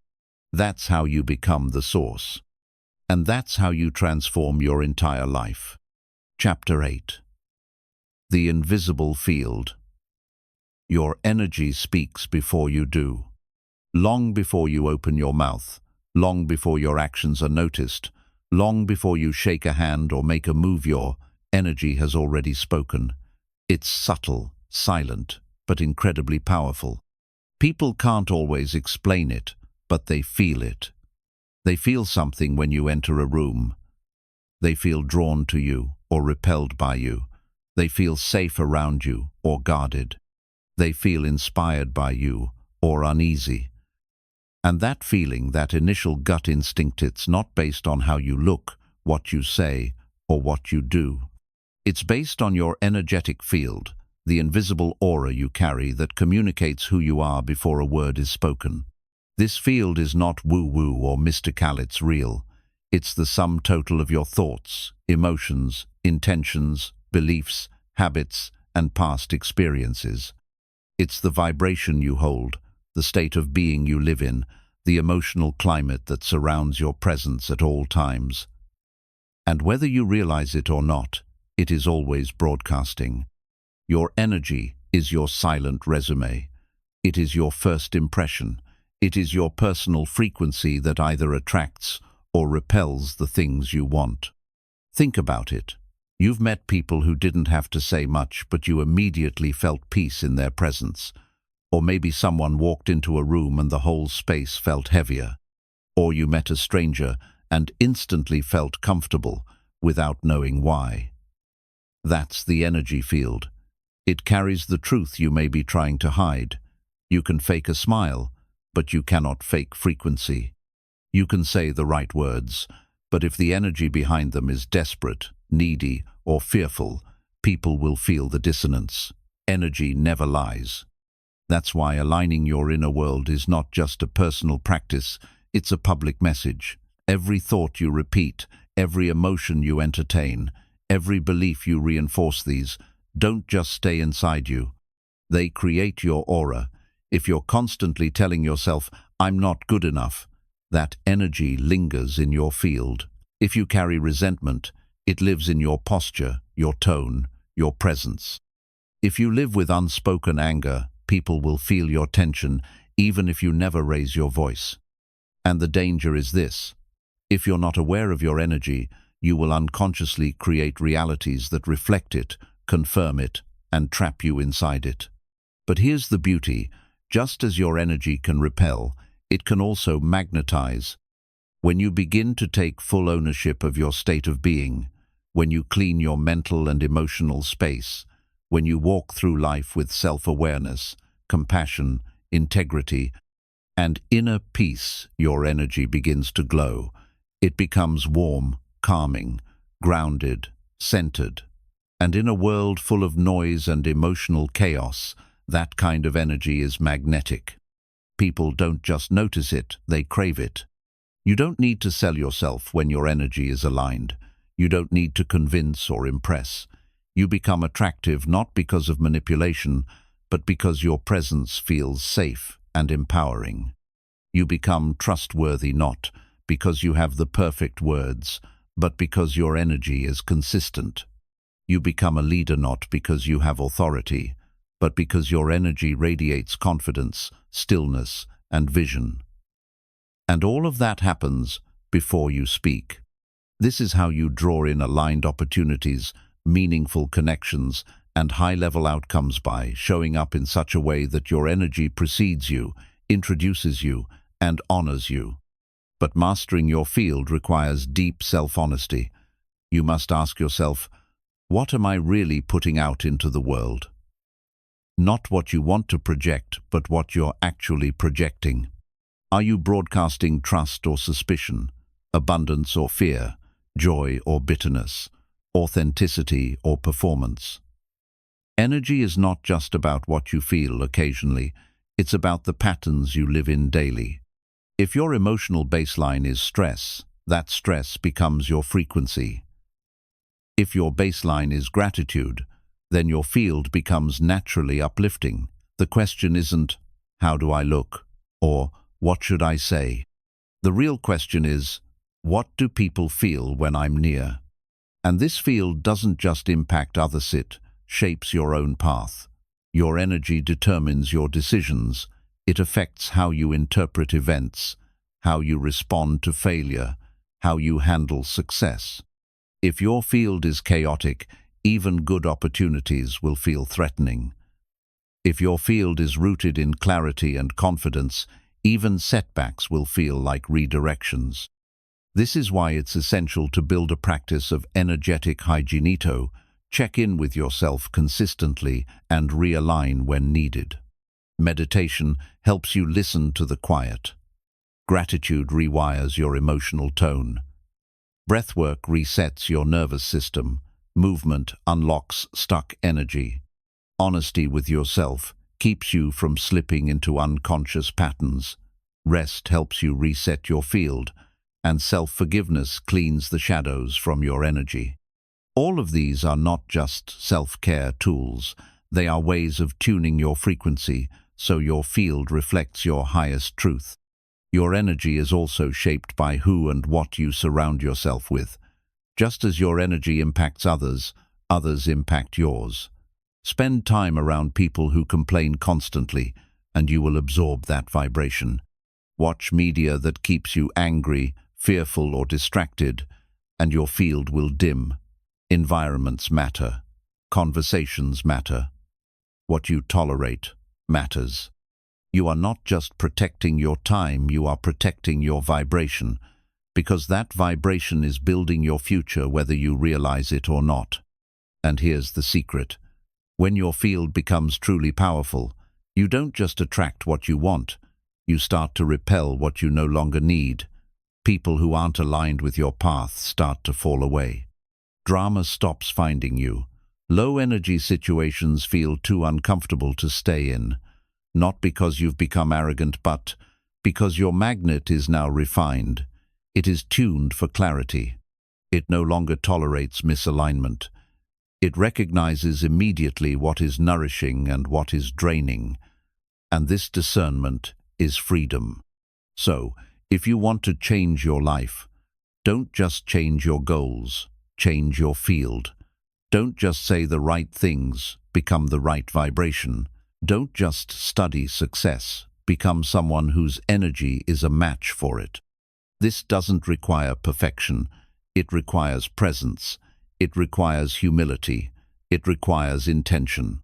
That's how you become the source. And that's how you transform your entire life. Chapter 8. The Invisible Field. Your energy speaks before you do. Long before you open your mouth, long before your actions are noticed, long before you shake a hand or make a move, your energy has already spoken. It's subtle, silent, but incredibly powerful. People can't always explain it, but they feel it. They feel something when you enter a room. They feel drawn to you or repelled by you. They feel safe around you or guarded. They feel inspired by you or uneasy. And that feeling, that initial gut instinct, it's not based on how you look, what you say, or what you do. It's based on your energetic field, the invisible aura you carry that communicates who you are before a word is spoken. This field is not woo-woo or mystical, it's real. It's the sum total of your thoughts, emotions, intentions, beliefs, habits, and past experiences. It's the vibration you hold, the state of being you live in, the emotional climate that surrounds your presence at all times. And whether you realize it or not, it is always broadcasting. Your energy is your silent resume. It is your first impression. It is your personal frequency that either attracts or repels the things you want. Think about it. You've met people who didn't have to say much, but you immediately felt peace in their presence. Or maybe someone walked into a room and the whole space felt heavier. Or you met a stranger and instantly felt comfortable without knowing why. That's the energy field. It carries the truth you may be trying to hide. You can fake a smile, but you cannot fake frequency. You can say the right words, but if the energy behind them is desperate, needy, or fearful, people will feel the dissonance. Energy never lies. That's why aligning your inner world is not just a personal practice, it's a public message. Every thought you repeat, every emotion you entertain, every belief you reinforce, these don't just stay inside you. They create your aura. If you're constantly telling yourself, "I'm not good enough," that energy lingers in your field. If you carry resentment, it lives in your posture, your tone, your presence. If you live with unspoken anger, people will feel your tension even if you never raise your voice. And the danger is this: if you're not aware of your energy, you will unconsciously create realities that reflect it, confirm it, and trap you inside it. But here's the beauty: just as your energy can repel, it can also magnetize. When you begin to take full ownership of your state of being, when you clean your mental and emotional space, when you walk through life with self-awareness, compassion, integrity, and inner peace, your energy begins to glow. It becomes warm, calming, grounded, centered. And in a world full of noise and emotional chaos, that kind of energy is magnetic. People don't just notice it, they crave it. You don't need to sell yourself when your energy is aligned. You don't need to convince or impress. You become attractive not because of manipulation, but because your presence feels safe and empowering. You become trustworthy not because you have the perfect words, but because your energy is consistent. You become a leader not because you have authority, but because your energy radiates confidence, stillness, and vision. And all of that happens before you speak. This is how you draw in aligned opportunities, meaningful connections, and high-level outcomes, by showing up in such a way that your energy precedes you, introduces you, and honors you. But mastering your field requires deep self-honesty. You must ask yourself, what am I really putting out into the world? Not what you want to project, but what you're actually projecting. Are you broadcasting trust or suspicion, abundance or fear, joy or bitterness, authenticity or performance? Energy is not just about what you feel occasionally, it's about the patterns you live in daily. If your emotional baseline is stress, that stress becomes your frequency. If your baseline is gratitude, then your field becomes naturally uplifting. The question isn't, how do I look? Or, what should I say? The real question is, what do people feel when I'm near? And this field doesn't just impact others, it shapes your own path. Your energy determines your decisions. It affects how you interpret events, how you respond to failure, how you handle success. If your field is chaotic, even good opportunities will feel threatening. If your field is rooted in clarity and confidence, even setbacks will feel like redirections. This is why it's essential to build a practice of energetic hygienito. Check in with yourself consistently and realign when needed. Meditation helps you listen to the quiet. Gratitude rewires your emotional tone. Breathwork resets your nervous system. Movement unlocks stuck energy. Honesty with yourself keeps you from slipping into unconscious patterns. Rest helps you reset your field, and self-forgiveness cleans the shadows from your energy. All of these are not just self-care tools, they are ways of tuning your frequency so your field reflects your highest truth. Your energy is also shaped by who and what you surround yourself with. Just as your energy impacts others, others impact yours. Spend time around people who complain constantly, and you will absorb that vibration. Watch media that keeps you angry, fearful, or distracted, and your field will dim. Environments matter. Conversations matter. What you tolerate matters. You are not just protecting your time, you are protecting your vibration, because that vibration is building your future whether you realize it or not. And here's the secret. When your field becomes truly powerful, you don't just attract what you want, you start to repel what you no longer need. People who aren't aligned with your path start to fall away. Drama stops finding you. Low-energy situations feel too uncomfortable to stay in. Not because you've become arrogant, but because your magnet is now refined. It is tuned for clarity. It no longer tolerates misalignment. It recognizes immediately what is nourishing and what is draining, and this discernment is freedom. So, if you want to change your life, don't just change your goals, change your field. Don't just say the right things, become the right vibration. Don't just study success, become someone whose energy is a match for it. This doesn't require perfection. It requires presence. It requires humility. It requires intention.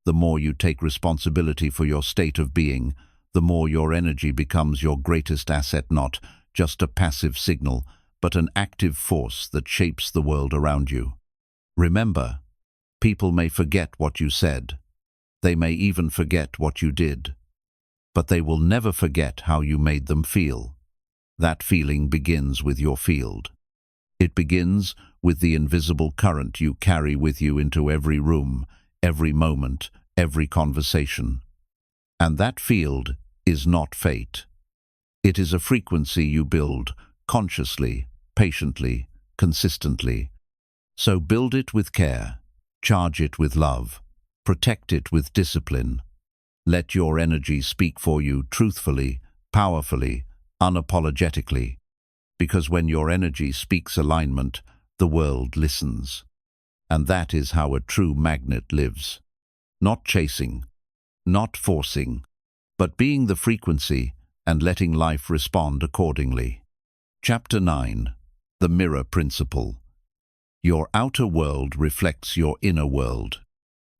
The more you take responsibility for your state of being, the more your energy becomes your greatest asset, not just a passive signal, but an active force that shapes the world around you. Remember, people may forget what you said. They may even forget what you did. But they will never forget how you made them feel. That feeling begins with your field. It begins with the invisible current you carry with you into every room, every moment, every conversation. And that field is not fate. It is a frequency you build consciously, patiently, consistently. So build it with care, charge it with love, protect it with discipline. Let your energy speak for you truthfully, powerfully, unapologetically. Because when your energy speaks alignment, the world listens. And that is how a true magnet lives. Not chasing, not forcing, but being the frequency and letting life respond accordingly. Chapter 9. The Mirror Principle. Your outer world reflects your inner world.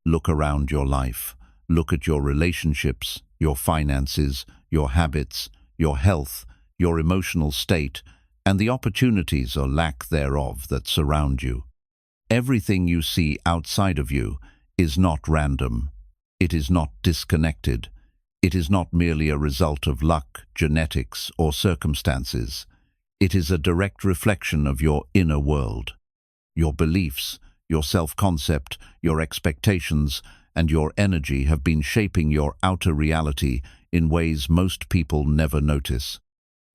Look around your life. Look at your relationships, your finances, your habits, your health, your emotional state, and the opportunities or lack thereof that surround you. Everything you see outside of you is not random. It is not disconnected. It is not merely a result of luck, genetics, or circumstances. It is a direct reflection of your inner world. Your beliefs, your self-concept, your expectations, and your energy have been shaping your outer reality in ways most people never notice.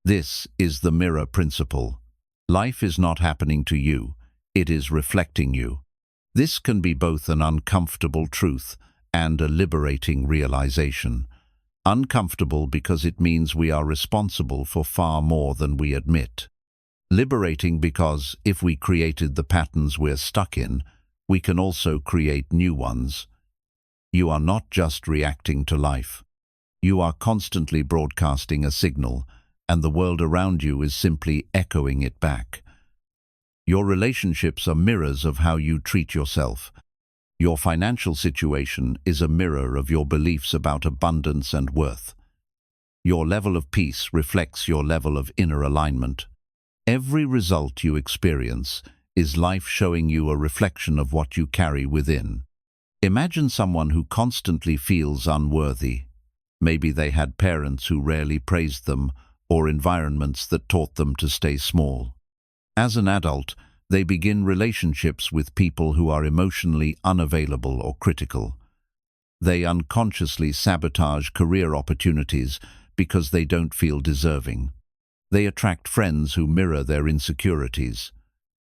This is the mirror principle. Life is not happening to you, it is reflecting you. This can be both an uncomfortable truth and a liberating realization. Uncomfortable because it means we are responsible for far more than we admit. Liberating because if we created the patterns we're stuck in, we can also create new ones. You are not just reacting to life. You are constantly broadcasting a signal, and the world around you is simply echoing it back. Your relationships are mirrors of how you treat yourself. Your financial situation is a mirror of your beliefs about abundance and worth. Your level of peace reflects your level of inner alignment. Every result you experience is life showing you a reflection of what you carry within. Imagine someone who constantly feels unworthy. Maybe they had parents who rarely praised them, or environments that taught them to stay small. As an adult, they begin relationships with people who are emotionally unavailable or critical. They unconsciously sabotage career opportunities because they don't feel deserving. They attract friends who mirror their insecurities.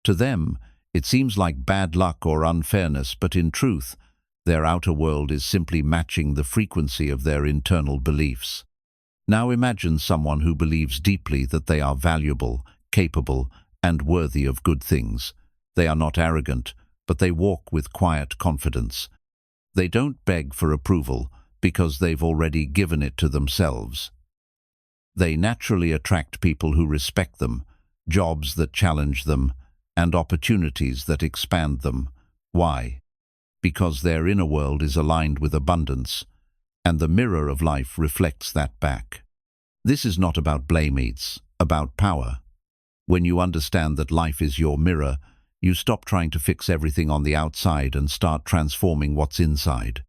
To them, it seems like bad luck or unfairness, but in truth, their outer world is simply matching the frequency of their internal beliefs. Now imagine someone who believes deeply that they are valuable, capable, and worthy of good things. They are not arrogant, but they walk with quiet confidence. They don't beg for approval because they've already given it to themselves. They naturally attract people who respect them, jobs that challenge them, and opportunities that expand them. Why? Because their inner world is aligned with abundance, and the mirror of life reflects that back. This is not about blame, it's about power. When you understand that life is your mirror, you stop trying to fix everything on the outside and start transforming what's inside.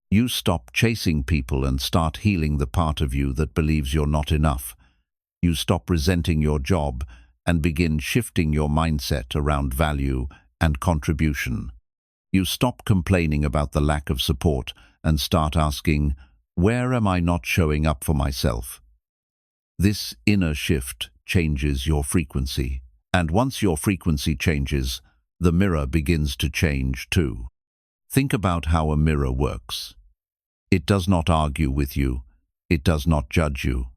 You stop chasing people and start healing the part of you that believes you're not enough. You stop resenting your job and begin shifting your mindset around value and contribution. You stop complaining about the lack of support and start asking, where am I not showing up for myself? This inner shift changes your frequency. And once your frequency changes, the mirror begins to change too. Think about how a mirror works. It does not argue with you. It does not judge you.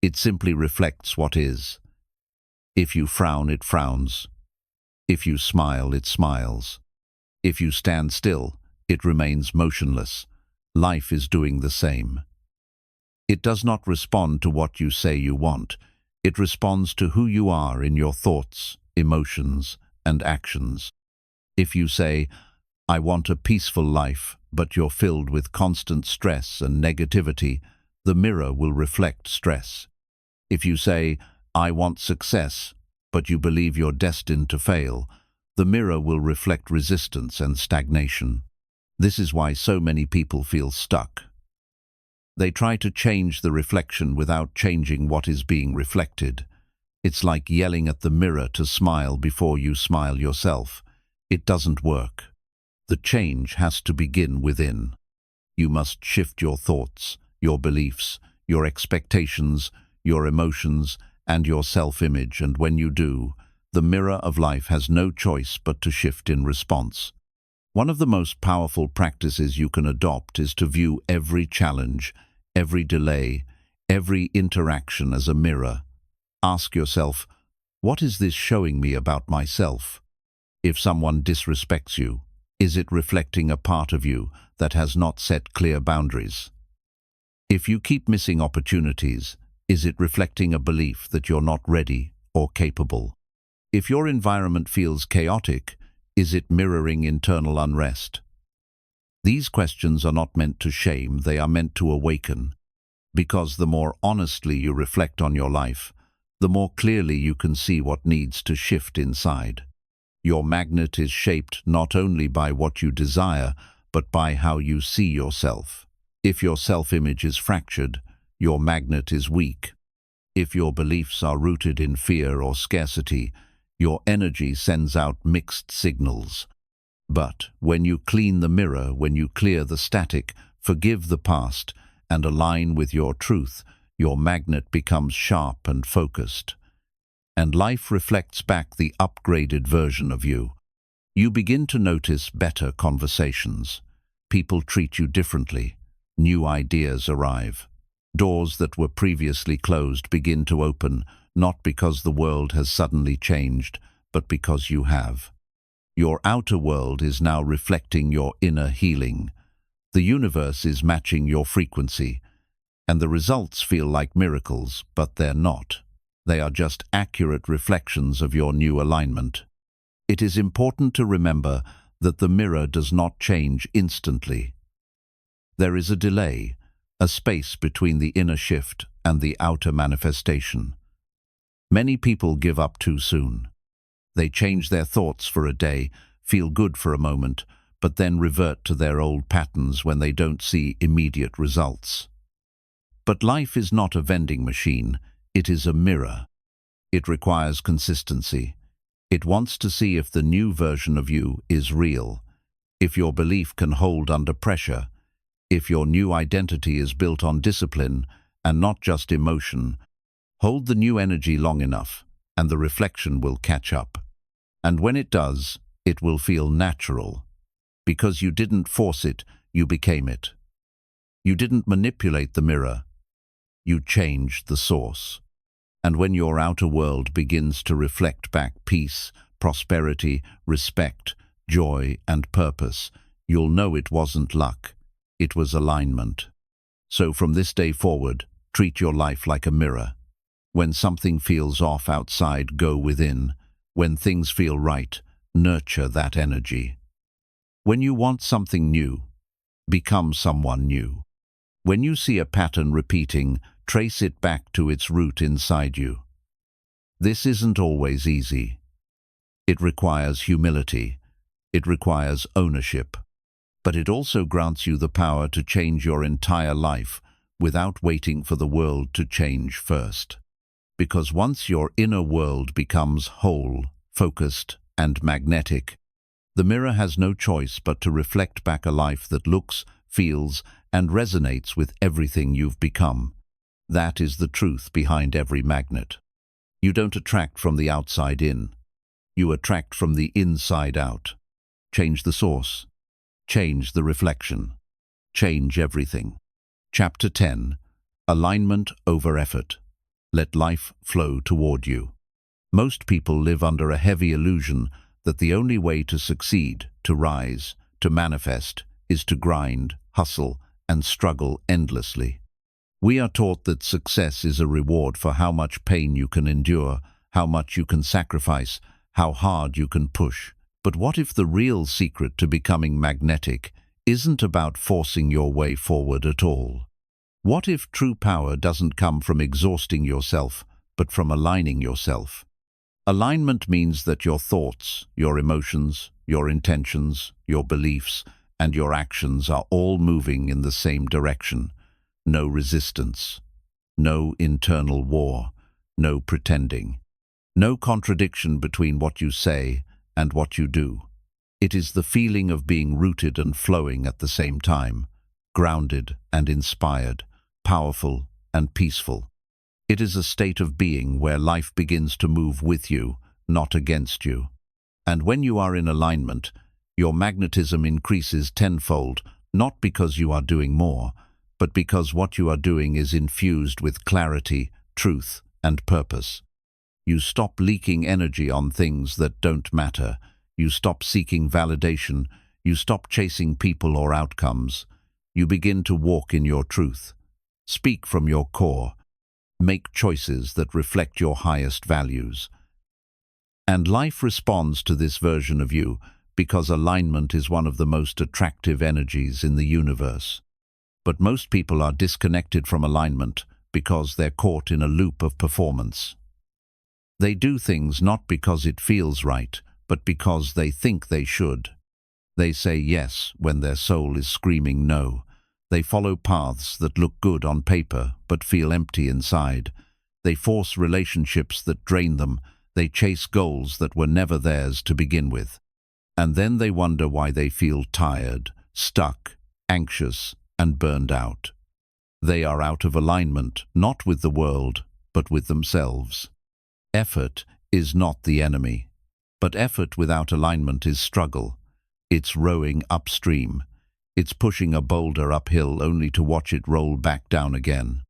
It simply reflects what is. If you frown, it frowns. If you smile, it smiles. If you stand still, it remains motionless. Life is doing the same. It does not respond to what you say you want. It responds to who you are in your thoughts, emotions, and actions. If you say, "I want a peaceful life," but you're filled with constant stress and negativity, the mirror will reflect stress. If you say, "I want success," but you believe you're destined to fail, the mirror will reflect resistance and stagnation. This is why so many people feel stuck. They try to change the reflection without changing what is being reflected. It's like yelling at the mirror to smile before you smile yourself. It doesn't work. The change has to begin within. You must shift your thoughts, your beliefs, your expectations, your emotions, and your self-image, and when you do, the mirror of life has no choice but to shift in response. One of the most powerful practices you can adopt is to view every challenge, every delay, every interaction as a mirror. Ask yourself, what is this showing me about myself? If someone disrespects you, is it reflecting a part of you that has not set clear boundaries? If you keep missing opportunities, is it reflecting a belief that you're not ready or capable? If your environment feels chaotic, is it mirroring internal unrest? These questions are not meant to shame, they are meant to awaken. Because the more honestly you reflect on your life, the more clearly you can see what needs to shift inside. Your magnet is shaped not only by what you desire, but by how you see yourself. If your self-image is fractured, your magnet is weak. If your beliefs are rooted in fear or scarcity, your energy sends out mixed signals. But when you clean the mirror, when you clear the static, forgive the past, and align with your truth, your magnet becomes sharp and focused. And life reflects back the upgraded version of you. You begin to notice better conversations. People treat you differently. New ideas arrive. Doors that were previously closed begin to open, not because the world has suddenly changed, but because you have. Your outer world is now reflecting your inner healing. The universe is matching your frequency, and the results feel like miracles, but they're not. They are just accurate reflections of your new alignment. It is important to remember that the mirror does not change instantly. There is a delay, a space between the inner shift and the outer manifestation. Many people give up too soon. They change their thoughts for a day, feel good for a moment, but then revert to their old patterns when they don't see immediate results. But life is not a vending machine, it is a mirror. It requires consistency. It wants to see if the new version of you is real, if your belief can hold under pressure, if your new identity is built on discipline and not just emotion. Hold the new energy long enough, and the reflection will catch up. And when it does, it will feel natural. Because you didn't force it, you became it. You didn't manipulate the mirror. You changed the source. And when your outer world begins to reflect back peace, prosperity, respect, joy, and purpose, you'll know it wasn't luck. It was alignment. So from this day forward, treat your life like a mirror. When something feels off outside, go within. When things feel right, nurture that energy. When you want something new, become someone new. When you see a pattern repeating, trace it back to its root inside you. This isn't always easy. It requires humility. It requires ownership. But it also grants you the power to change your entire life without waiting for the world to change first. Because once your inner world becomes whole, focused, and magnetic, the mirror has no choice but to reflect back a life that looks, feels, and resonates with everything you've become. That is the truth behind every magnet. You don't attract from the outside in. You attract from the inside out. Change the source. Change the reflection. Change everything. Chapter 10. Alignment over effort. Let life flow toward you. Most people live under a heavy illusion that the only way to succeed, to rise, to manifest, is to grind, hustle, and struggle endlessly. We are taught that success is a reward for how much pain you can endure, how much you can sacrifice, how hard you can push. But what if the real secret to becoming magnetic isn't about forcing your way forward at all? What if true power doesn't come from exhausting yourself, but from aligning yourself? Alignment means that your thoughts, your emotions, your intentions, your beliefs, and your actions are all moving in the same direction. No resistance, no internal war, no pretending, no contradiction between what you say and what you do. It is the feeling of being rooted and flowing at the same time, grounded and inspired, powerful and peaceful. It is a state of being where life begins to move with you, not against you. And when you are in alignment, your magnetism increases tenfold, not because you are doing more, but because what you are doing is infused with clarity, truth, and purpose. You stop leaking energy on things that don't matter. You stop seeking validation. You stop chasing people or outcomes. You begin to walk in your truth. Speak from your core. Make choices that reflect your highest values. And life responds to this version of you because alignment is one of the most attractive energies in the universe. But most people are disconnected from alignment because they're caught in a loop of performance. They do things not because it feels right, but because they think they should. They say yes when their soul is screaming no. They follow paths that look good on paper but feel empty inside. They force relationships that drain them. They chase goals that were never theirs to begin with. And then they wonder why they feel tired, stuck, anxious, and burned out. They are out of alignment, not with the world, but with themselves. Effort is not the enemy, but effort without alignment is struggle. It's rowing upstream. It's pushing a boulder uphill only to watch it roll back down again.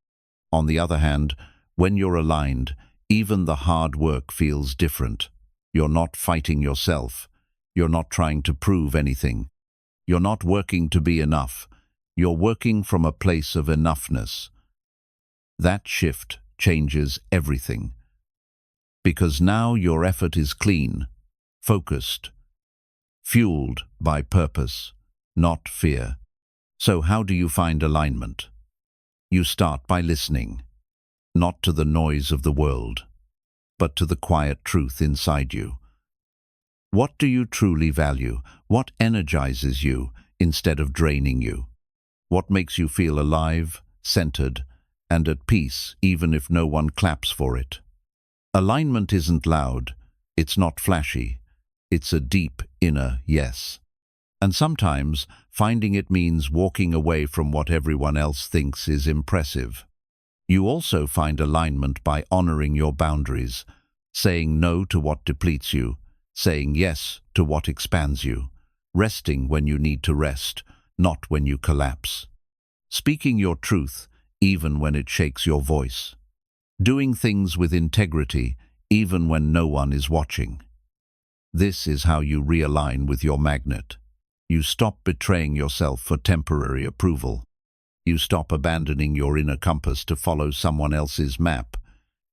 On the other hand, when you're aligned, even the hard work feels different. You're not fighting yourself. You're not trying to prove anything. You're not working to be enough. You're working from a place of enoughness. That shift changes everything. Because now your effort is clean, focused, fueled by purpose, not fear. So how do you find alignment? You start by listening, not to the noise of the world, but to the quiet truth inside you. What do you truly value? What energizes you instead of draining you? What makes you feel alive, centered, and at peace even if no one claps for it? Alignment isn't loud, it's not flashy, it's a deep inner yes. And sometimes finding it means walking away from what everyone else thinks is impressive. You also find alignment by honoring your boundaries, saying no to what depletes you, saying yes to what expands you, resting when you need to rest, not when you collapse. Speaking your truth, even when it shakes your voice. Doing things with integrity, even when no one is watching. This is how you realign with your magnet. You stop betraying yourself for temporary approval. You stop abandoning your inner compass to follow someone else's map.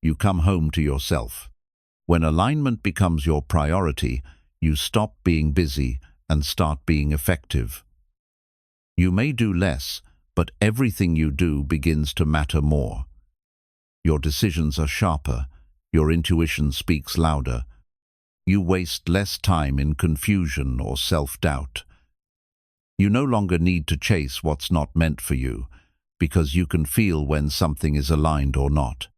You come home to yourself. When alignment becomes your priority, you stop being busy and start being effective. You may do less, but everything you do begins to matter more. Your decisions are sharper, your intuition speaks louder. You waste less time in confusion or self-doubt. You no longer need to chase what's not meant for you, because you can feel when something is aligned or not.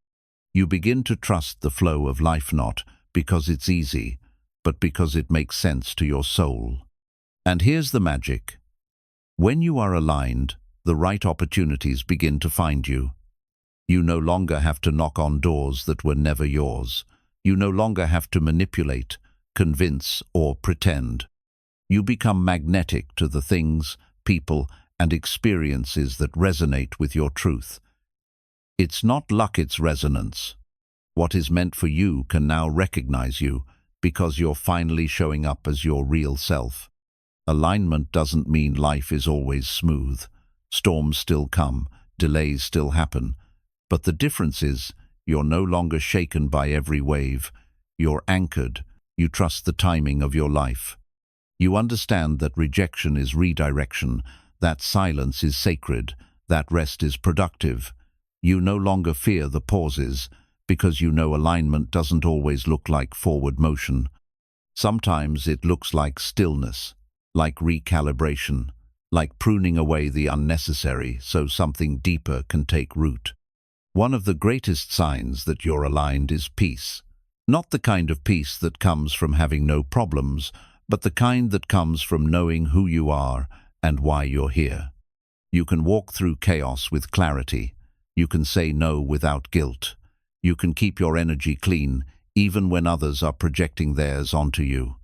You begin to trust the flow of life not because it's easy, but because it makes sense to your soul. And here's the magic. When you are aligned, the right opportunities begin to find you. You no longer have to knock on doors that were never yours. You no longer have to manipulate, convince, or pretend. You become magnetic to the things, people, and experiences that resonate with your truth. It's not luck, it's resonance. What is meant for you can now recognize you because you're finally showing up as your real self. Alignment doesn't mean life is always smooth. Storms still come, delays still happen. But the difference is you're no longer shaken by every wave. You're anchored. You trust the timing of your life. You understand that rejection is redirection, that silence is sacred, that rest is productive. You no longer fear the pauses, because you know alignment doesn't always look like forward motion. Sometimes it looks like stillness, like recalibration, like pruning away the unnecessary so something deeper can take root. One of the greatest signs that you're aligned is peace. Not the kind of peace that comes from having no problems, but the kind that comes from knowing who you are and why you're here. You can walk through chaos with clarity. You can say no without guilt. You can keep your energy clean, even when others are projecting theirs onto you.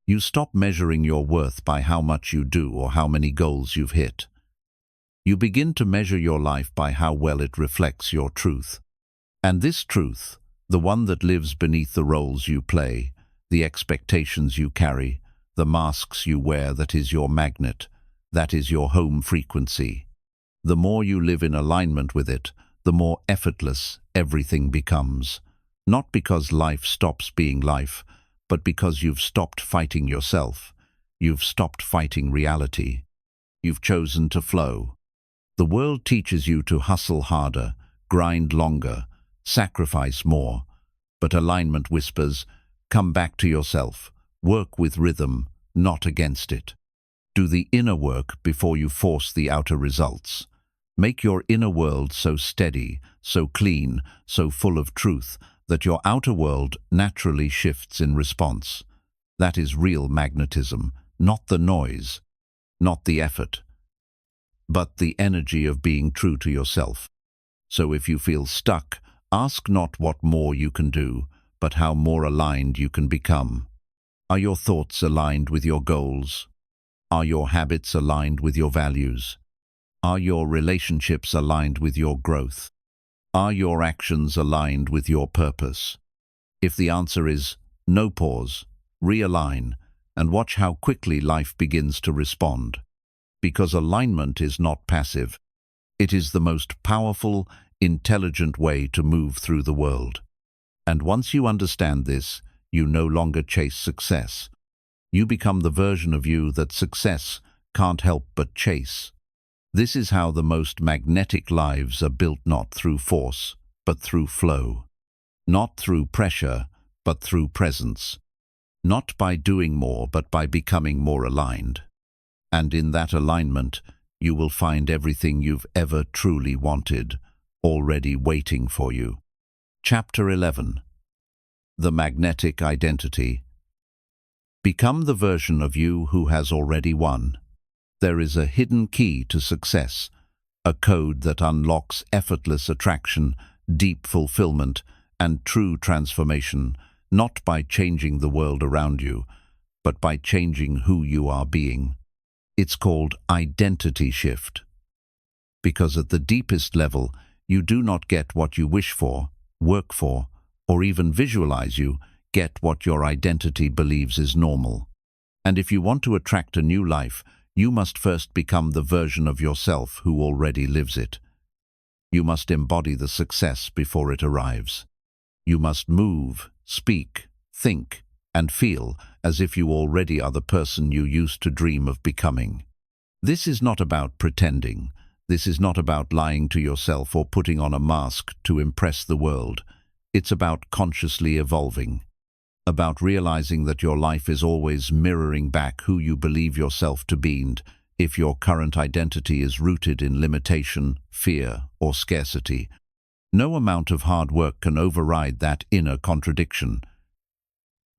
You stop measuring your worth by how much you do or how many goals you've hit. You begin to measure your life by how well it reflects your truth. And this truth, the one that lives beneath the roles you play, the expectations you carry, the masks you wear, that is your magnet, that is your home frequency. The more you live in alignment with it, the more effortless everything becomes. Not because life stops being life, but because you've stopped fighting yourself. You've stopped fighting reality. You've chosen to flow. The world teaches you to hustle harder, grind longer, sacrifice more. But alignment whispers, come back to yourself. Work with rhythm, not against it. Do the inner work before you force the outer results. Make your inner world so steady, so clean, so full of truth, that your outer world naturally shifts in response. That is real magnetism, not the noise, not the effort, but the energy of being true to yourself. So if you feel stuck, ask not what more you can do, but how more aligned you can become. Are your thoughts aligned with your goals? Are your habits aligned with your values? Are your relationships aligned with your growth? Are your actions aligned with your purpose? If the answer is no, pause, realign, and watch how quickly life begins to respond. Because alignment is not passive. It is the most powerful, intelligent way to move through the world. And once you understand this, you no longer chase success. You become the version of you that success can't help but chase. This is how the most magnetic lives are built, not through force, but through flow. Not through pressure, but through presence. Not by doing more, but by becoming more aligned. And in that alignment, you will find everything you've ever truly wanted, already waiting for you. Chapter 11. The Magnetic Identity. Become the version of you who has already won. There is a hidden key to success, a code that unlocks effortless attraction, deep fulfillment, and true transformation, not by changing the world around you, but by changing who you are being. It's called identity shift. Because at the deepest level, you do not get what you wish for, work for, or even visualize. You get what your identity believes is normal. And if you want to attract a new life, you must first become the version of yourself who already lives it. You must embody the success before it arrives. You must move, speak, think, and feel as if you already are the person you used to dream of becoming. This is not about pretending. This is not about lying to yourself or putting on a mask to impress the world. It's about consciously evolving. About realizing that your life is always mirroring back who you believe yourself to be, and if your current identity is rooted in limitation, fear, or scarcity, no amount of hard work can override that inner contradiction.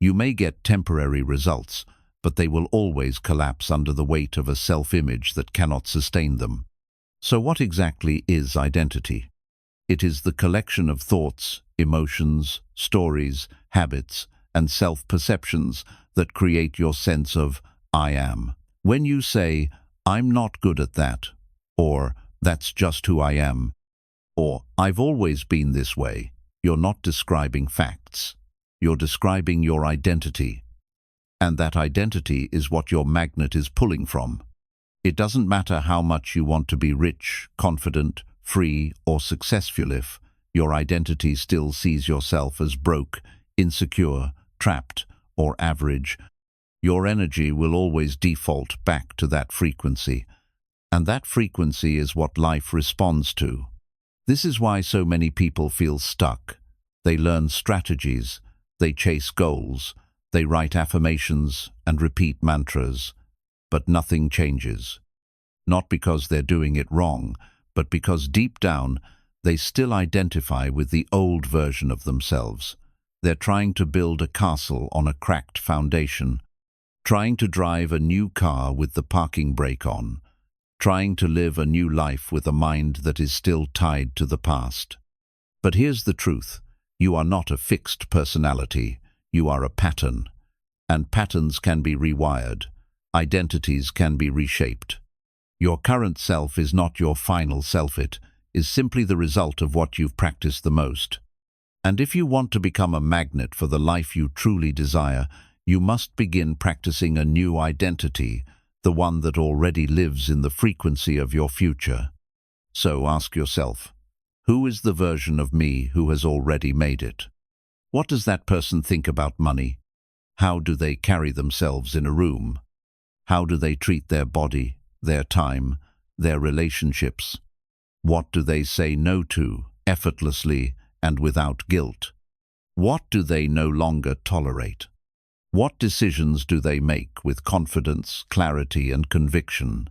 You may get temporary results, but they will always collapse under the weight of a self-image that cannot sustain them. So what exactly is identity? It is the collection of thoughts, emotions, stories, habits, and self-perceptions that create your sense of I am. When you say, I'm not good at that, or that's just who I am, or I've always been this way, you're not describing facts. You're describing your identity. And that identity is what your magnet is pulling from. It doesn't matter how much you want to be rich, confident, free, or successful if your identity still sees yourself as broke, insecure, trapped, or average. Your energy will always default back to that frequency. And that frequency is what life responds to. This is why so many people feel stuck. They learn strategies, they chase goals, they write affirmations and repeat mantras, but nothing changes. Not because they're doing it wrong, but because deep down they still identify with the old version of themselves. They're trying to build a castle on a cracked foundation, trying to drive a new car with the parking brake on, trying to live a new life with a mind that is still tied to the past. But here's the truth. You are not a fixed personality. You are a pattern. And patterns can be rewired. Identities can be reshaped. Your current self is not your final self. It is simply the result of what you've practiced the most. And if you want to become a magnet for the life you truly desire, you must begin practicing a new identity, the one that already lives in the frequency of your future. So ask yourself, who is the version of me who has already made it? What does that person think about money? How do they carry themselves in a room? How do they treat their body, their time, their relationships? What do they say no to, effortlessly and without guilt? What do they no longer tolerate? What decisions do they make with confidence, clarity, and conviction?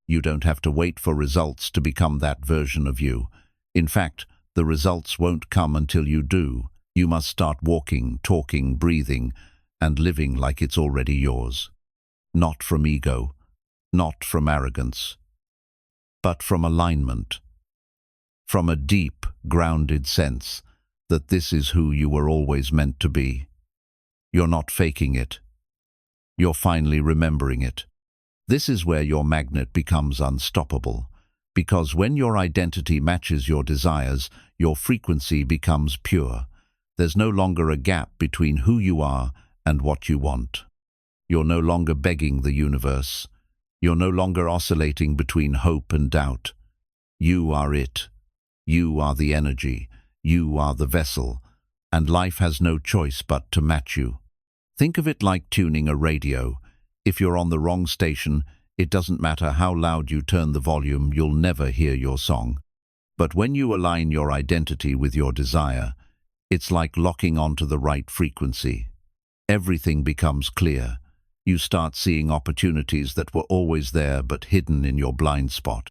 You don't have to wait for results to become that version of you. In fact, the results won't come until you do. You must start walking, talking, breathing, and living like it's already yours. Not from ego, not from arrogance, but from alignment. From a deep, grounded sense that this is who you were always meant to be. You're not faking it. You're finally remembering it. This is where your magnet becomes unstoppable, because when your identity matches your desires, your frequency becomes pure. There's no longer a gap between who you are and what you want. You're no longer begging the universe. You're no longer oscillating between hope and doubt. You are it. You are the energy. You are the vessel. And life has no choice but to match you. Think of it like tuning a radio. If you're on the wrong station, it doesn't matter how loud you turn the volume, you'll never hear your song. But when you align your identity with your desire, it's like locking onto the right frequency. Everything becomes clear. You start seeing opportunities that were always there but hidden in your blind spot.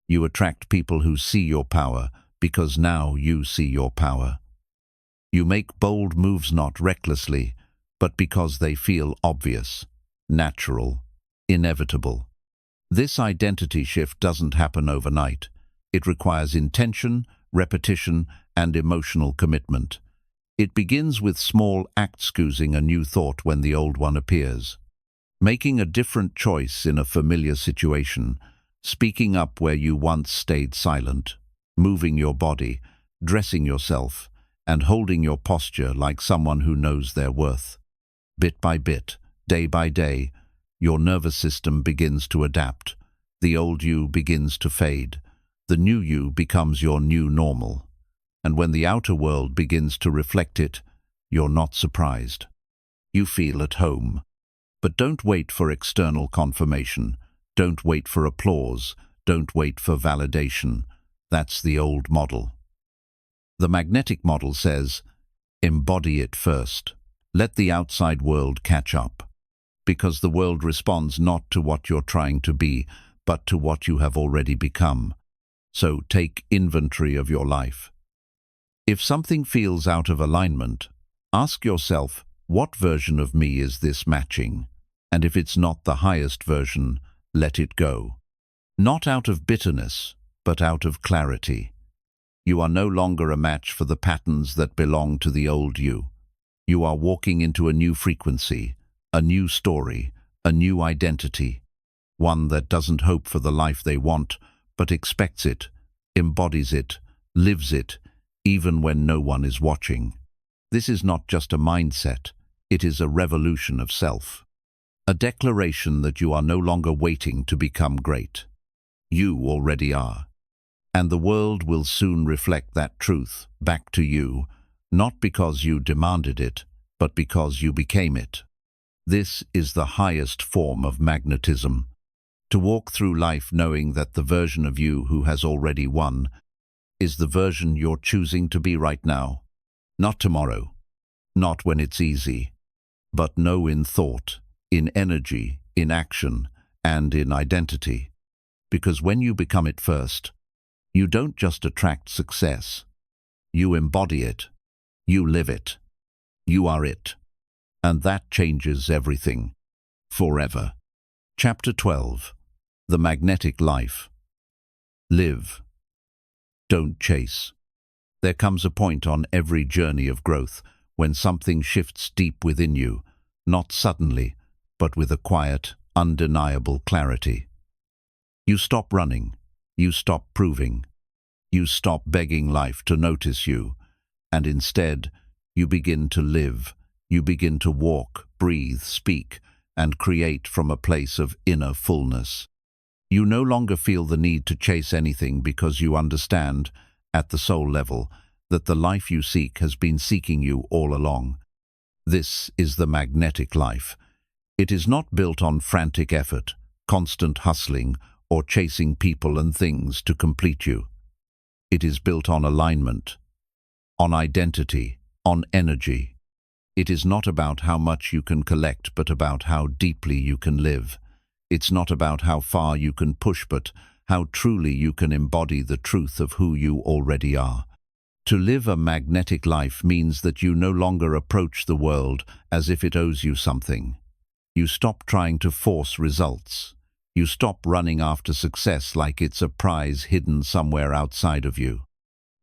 You attract people who see your power because now you see your power. You make bold moves not recklessly, but because they feel obvious, natural, inevitable. This identity shift doesn't happen overnight. It requires intention, repetition, and emotional commitment. It begins with small acts, choosing a new thought when the old one appears, making a different choice in a familiar situation, speaking up where you once stayed silent, moving your body, dressing yourself, and holding your posture like someone who knows their worth. Bit by bit, day by day, your nervous system begins to adapt. The old you begins to fade. The new you becomes your new normal. And when the outer world begins to reflect it, you're not surprised. You feel at home. But don't wait for external confirmation. Don't wait for applause. Don't wait for validation. That's the old model. The magnetic model says, embody it first. Let the outside world catch up. Because the world responds not to what you're trying to be, but to what you have already become. So take inventory of your life. If something feels out of alignment, ask yourself, what version of me is this matching? And if it's not the highest version, let it go. Not out of bitterness, but out of clarity. You are no longer a match for the patterns that belong to the old you. You are walking into a new frequency, a new story, a new identity, one that doesn't hope for the life they want, but expects it, embodies it, lives it, even when no one is watching. This is not just a mindset, it is a revolution of self. A declaration that you are no longer waiting to become great. You already are. And the world will soon reflect that truth back to you, not because you demanded it, but because you became it. This is the highest form of magnetism. To walk through life knowing that the version of you who has already won is the version you're choosing to be right now. Not tomorrow, not when it's easy, but know in thought, in energy, in action, and in identity. Because when you become it first, you don't just attract success. You embody it. You live it. You are it. And that changes everything. Forever. Chapter 12. The Magnetic Life. Live. Don't chase. There comes a point on every journey of growth when something shifts deep within you, not suddenly, but with a quiet, undeniable clarity. You stop running. You stop proving. You stop begging life to notice you, and instead, you begin to live. You begin to walk, breathe, speak, and create from a place of inner fullness. You no longer feel the need to chase anything because you understand, at the soul level, that the life you seek has been seeking you all along. This is the magnetic life. It is not built on frantic effort, constant hustling, or chasing people and things to complete you. It is built on alignment, on identity, on energy. It is not about how much you can collect, but about how deeply you can live. It's not about how far you can push, but how truly you can embody the truth of who you already are. To live a magnetic life means that you no longer approach the world as if it owes you something. You stop trying to force results. You stop running after success like it's a prize hidden somewhere outside of you.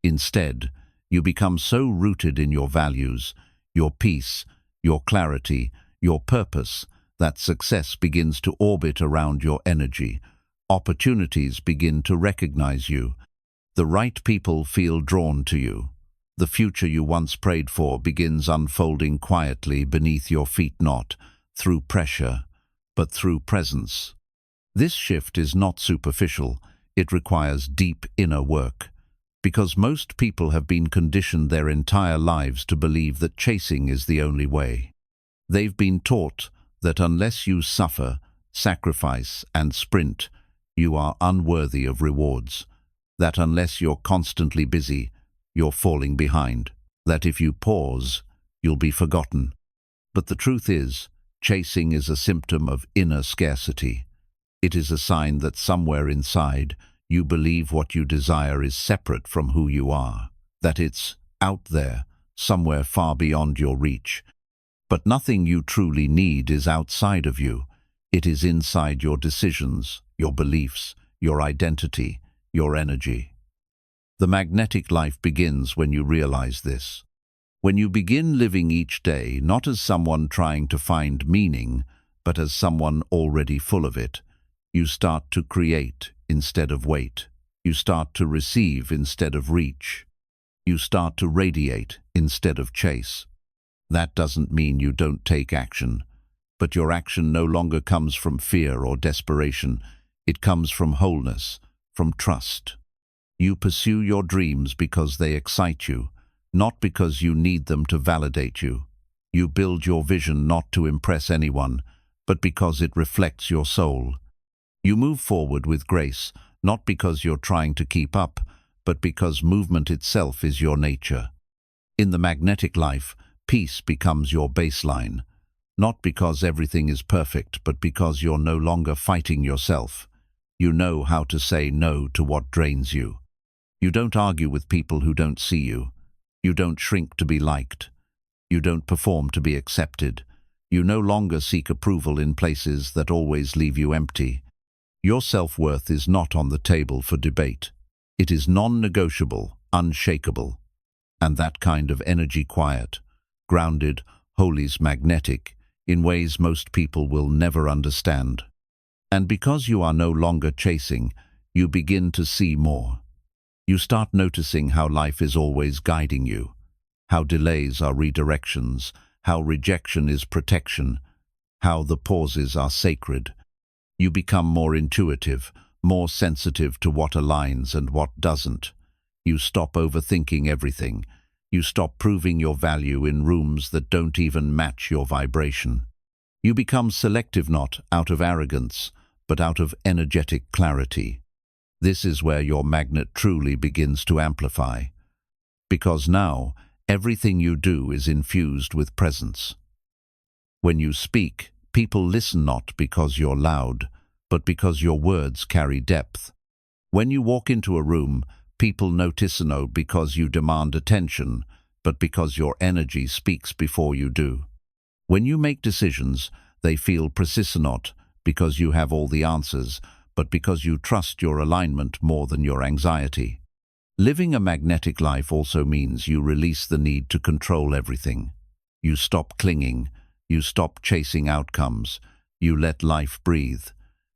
Instead, you become so rooted in your values, your peace, your clarity, your purpose, that success begins to orbit around your energy. Opportunities begin to recognize you. The right people feel drawn to you. The future you once prayed for begins unfolding quietly beneath your feet, not through pressure, but through presence. This shift is not superficial. It requires deep inner work. Because most people have been conditioned their entire lives to believe that chasing is the only way. They've been taught that unless you suffer, sacrifice, and sprint, you are unworthy of rewards. That unless you're constantly busy, you're falling behind. That if you pause, you'll be forgotten. But the truth is, chasing is a symptom of inner scarcity. It is a sign that somewhere inside, you believe what you desire is separate from who you are. That it's out there, somewhere far beyond your reach. But nothing you truly need is outside of you. It is inside your decisions, your beliefs, your identity, your energy. The magnetic life begins when you realize this. When you begin living each day not as someone trying to find meaning, but as someone already full of it, you start to create instead of wait. You start to receive instead of reach. You start to radiate instead of chase. That doesn't mean you don't take action, but your action no longer comes from fear or desperation. It comes from wholeness, from trust. You pursue your dreams because they excite you, not because you need them to validate you. You build your vision not to impress anyone, but because it reflects your soul. You move forward with grace, not because you're trying to keep up, but because movement itself is your nature. In the magnetic life, peace becomes your baseline, not because everything is perfect, but because you're no longer fighting yourself. You know how to say no to what drains you. You don't argue with people who don't see you. You don't shrink to be liked. You don't perform to be accepted. You no longer seek approval in places that always leave you empty. Your self-worth is not on the table for debate. It is non-negotiable, unshakable. And that kind of energy quiet, grounded, wholly magnetic, in ways most people will never understand. And because you are no longer chasing, you begin to see more. You start noticing how life is always guiding you, how delays are redirections, how rejection is protection, how the pauses are sacred. You become more intuitive, more sensitive to what aligns and what doesn't. You stop overthinking everything. You stop proving your value in rooms that don't even match your vibration. You become selective, not out of arrogance, but out of energetic clarity. This is where your magnet truly begins to amplify. Because now, everything you do is infused with presence. When you speak, people listen not because you're loud, but because your words carry depth. When you walk into a room, people notice not because you demand attention, but because your energy speaks before you do. When you make decisions, they feel precise not because you have all the answers, but because you trust your alignment more than your anxiety. Living a magnetic life also means you release the need to control everything. You stop clinging. You stop chasing outcomes. You let life breathe.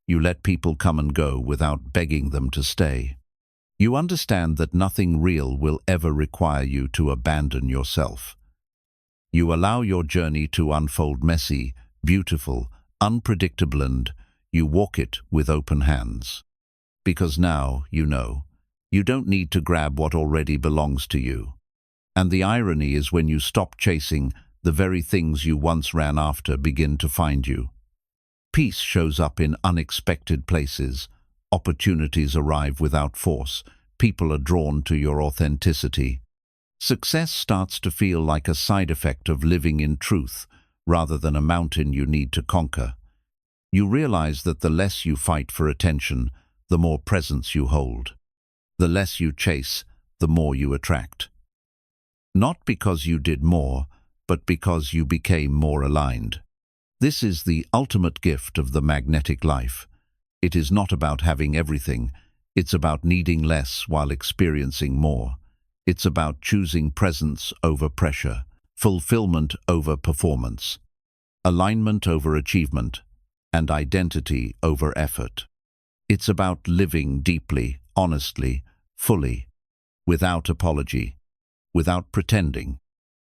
You let people come and go without begging them to stay. You understand that nothing real will ever require you to abandon yourself. You allow your journey to unfold messy, beautiful, unpredictable, and you walk it with open hands. Because now, you know, you don't need to grab what already belongs to you. And the irony is when you stop chasing, the very things you once ran after begin to find you. Peace shows up in unexpected places. Opportunities arrive without force. People are drawn to your authenticity. Success starts to feel like a side effect of living in truth, rather than a mountain you need to conquer. You realize that the less you fight for attention, the more presence you hold. The less you chase, the more you attract. Not because you did more, but because you became more aligned. This is the ultimate gift of the magnetic life. It is not about having everything. It's about needing less while experiencing more. It's about choosing presence over pressure, fulfillment over performance, alignment over achievement, and identity over effort. It's about living deeply, honestly, fully, without apology, without pretending,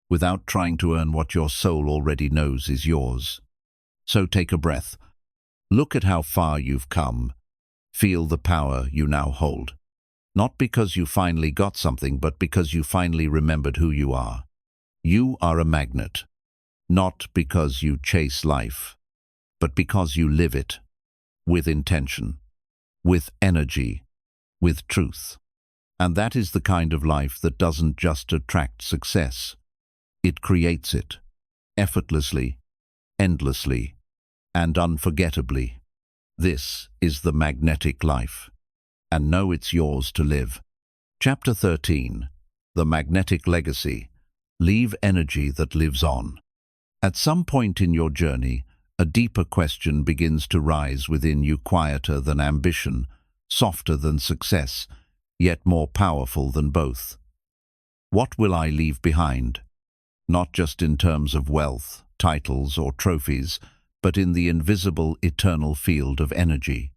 without trying to earn what your soul already knows is yours. So take a breath. Look at how far you've come. Feel the power you now hold. Not because you finally got something, but because you finally remembered who you are. You are a magnet. Not because you chase life, but because you live it. With intention, with energy, with truth. And that is the kind of life that doesn't just attract success. It creates it. Effortlessly, endlessly, and unforgettably. This is the magnetic life. And know it's yours to live. Chapter 13. The Magnetic Legacy. Leave energy that lives on. At some point in your journey, a deeper question begins to rise within you, quieter than ambition, softer than success, yet more powerful than both. What will I leave behind? Not just in terms of wealth, titles, or trophies, but in the invisible, eternal field of energy.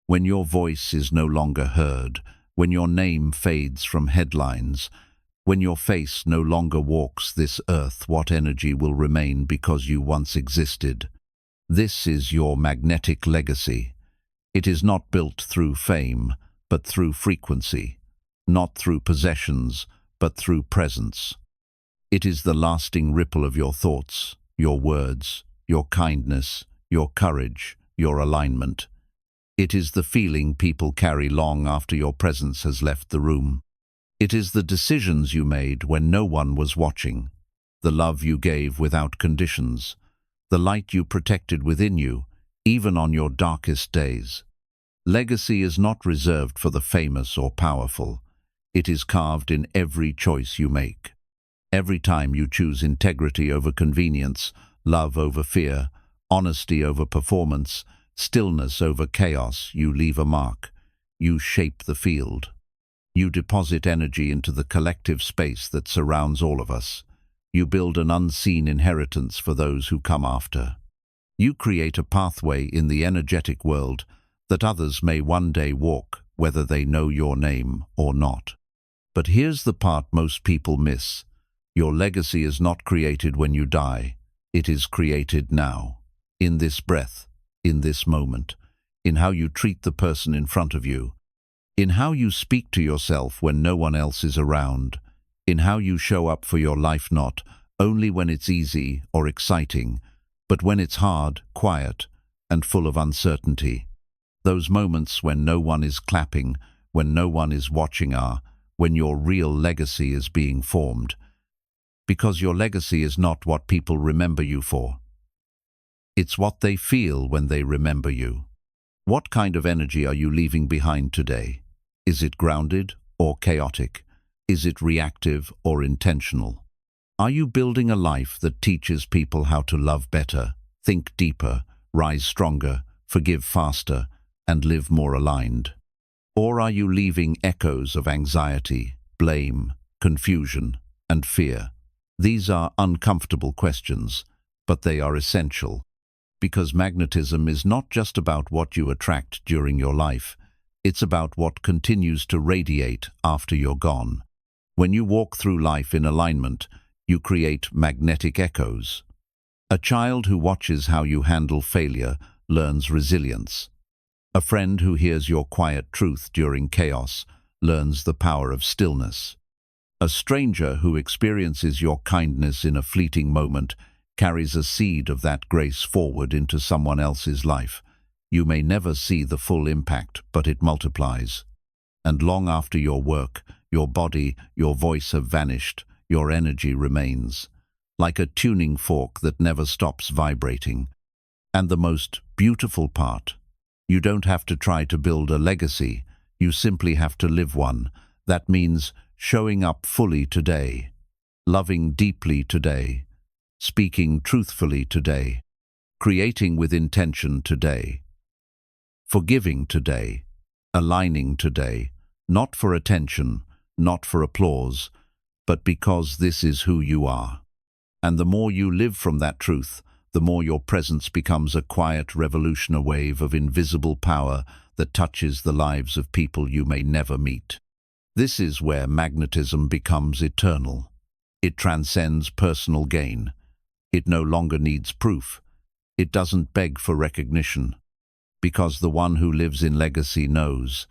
When your voice is no longer heard, when your name fades from headlines, when your face no longer walks this earth, what energy will remain because you once existed? This is your magnetic legacy. It is not built through fame, but through frequency, not through possessions, but through presence. It is the lasting ripple of your thoughts, your words, your kindness, your courage, your alignment. It is the feeling people carry long after your presence has left the room. It is the decisions you made when no one was watching, the love you gave without conditions, the light you protected within you, even on your darkest days. Legacy is not reserved for the famous or powerful. It is carved in every choice you make. Every time you choose integrity over convenience, love over fear, honesty over performance, stillness over chaos, you leave a mark. You shape the field. You deposit energy into the collective space that surrounds all of us. You build an unseen inheritance for those who come after. You create a pathway in the energetic world that others may one day walk, whether they know your name or not. But here's the part most people miss. Your legacy is not created when you die. It is created now, in this breath, in this moment, in how you treat the person in front of you, in how you speak to yourself when no one else is around, in how you show up for your life not only when it's easy or exciting, but when it's hard, quiet, and full of uncertainty. Those moments when no one is clapping, when no one is watching are when your real legacy is being formed. Because your legacy is not what people remember you for. It's what they feel when they remember you. What kind of energy are you leaving behind today? Is it grounded or chaotic? Is it reactive or intentional? Are you building a life that teaches people how to love better, think deeper, rise stronger, forgive faster, and live more aligned? Or are you leaving echoes of anxiety, blame, confusion, and fear? These are uncomfortable questions, but they are essential. Because magnetism is not just about what you attract during your life, it's about what continues to radiate after you're gone. When you walk through life in alignment, you create magnetic echoes. A child who watches how you handle failure learns resilience. A friend who hears your quiet truth during chaos learns the power of stillness. A stranger who experiences your kindness in a fleeting moment carries a seed of that grace forward into someone else's life. You may never see the full impact, but it multiplies. And long after your work, your body, your voice have vanished, your energy remains, like a tuning fork that never stops vibrating. And the most beautiful part, you don't have to try to build a legacy, you simply have to live one. That means showing up fully today, loving deeply today, speaking truthfully today, creating with intention today, forgiving today, aligning today, not for attention, not for applause, but because this is who you are. And the more you live from that truth, the more your presence becomes a quiet revolution, a wave of invisible power that touches the lives of people you may never meet. This is where magnetism becomes eternal. It transcends personal gain. It no longer needs proof. It doesn't beg for recognition. Because the one who lives in legacy knows,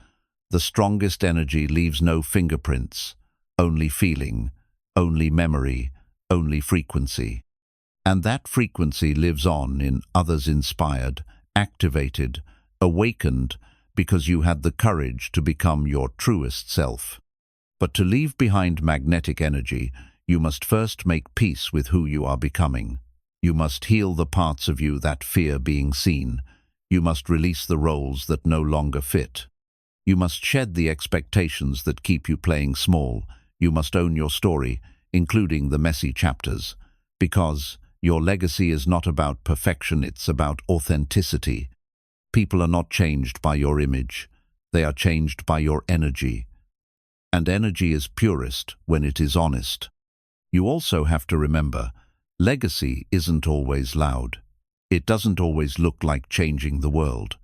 the strongest energy leaves no fingerprints, only feeling, only memory, only frequency. And that frequency lives on in others, inspired, activated, awakened, because you had the courage to become your truest self. But to leave behind magnetic energy, you must first make peace with who you are becoming. You must heal the parts of you that fear being seen. You must release the roles that no longer fit. You must shed the expectations that keep you playing small. You must own your story, including the messy chapters. Because your legacy is not about perfection, it's about authenticity. People are not changed by your image. They are changed by your energy. And energy is purest when it is honest. You also have to remember, legacy isn't always loud. It doesn't always look like changing the world.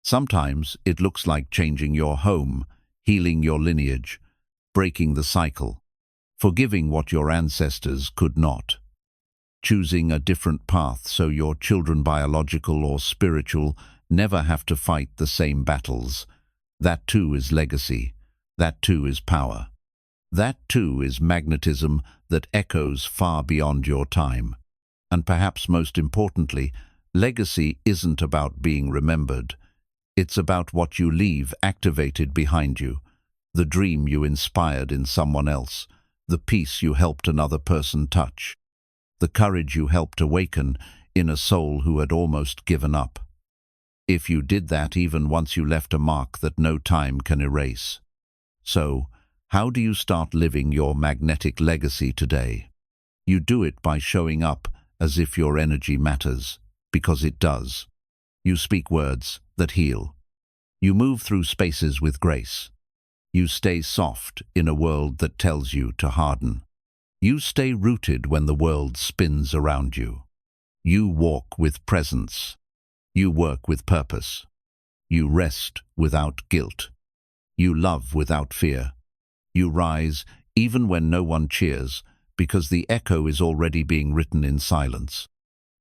Sometimes it looks like changing your home, healing your lineage, breaking the cycle, forgiving what your ancestors could not, choosing a different path so your children, biological or spiritual, never have to fight the same battles. That too is legacy. That too is power. That too is magnetism that echoes far beyond your time. And perhaps most importantly, legacy isn't about being remembered. It's about what you leave activated behind you, the dream you inspired in someone else, the peace you helped another person touch, the courage you helped awaken in a soul who had almost given up. If you did that even once, you left a mark that no time can erase. So, how do you start living your magnetic legacy today? You do it by showing up as if your energy matters, because it does. You speak words that heal. You move through spaces with grace. You stay soft in a world that tells you to harden. You stay rooted when the world spins around you. You walk with presence. You work with purpose. You rest without guilt. You love without fear. You rise even when no one cheers, because the echo is already being written in silence.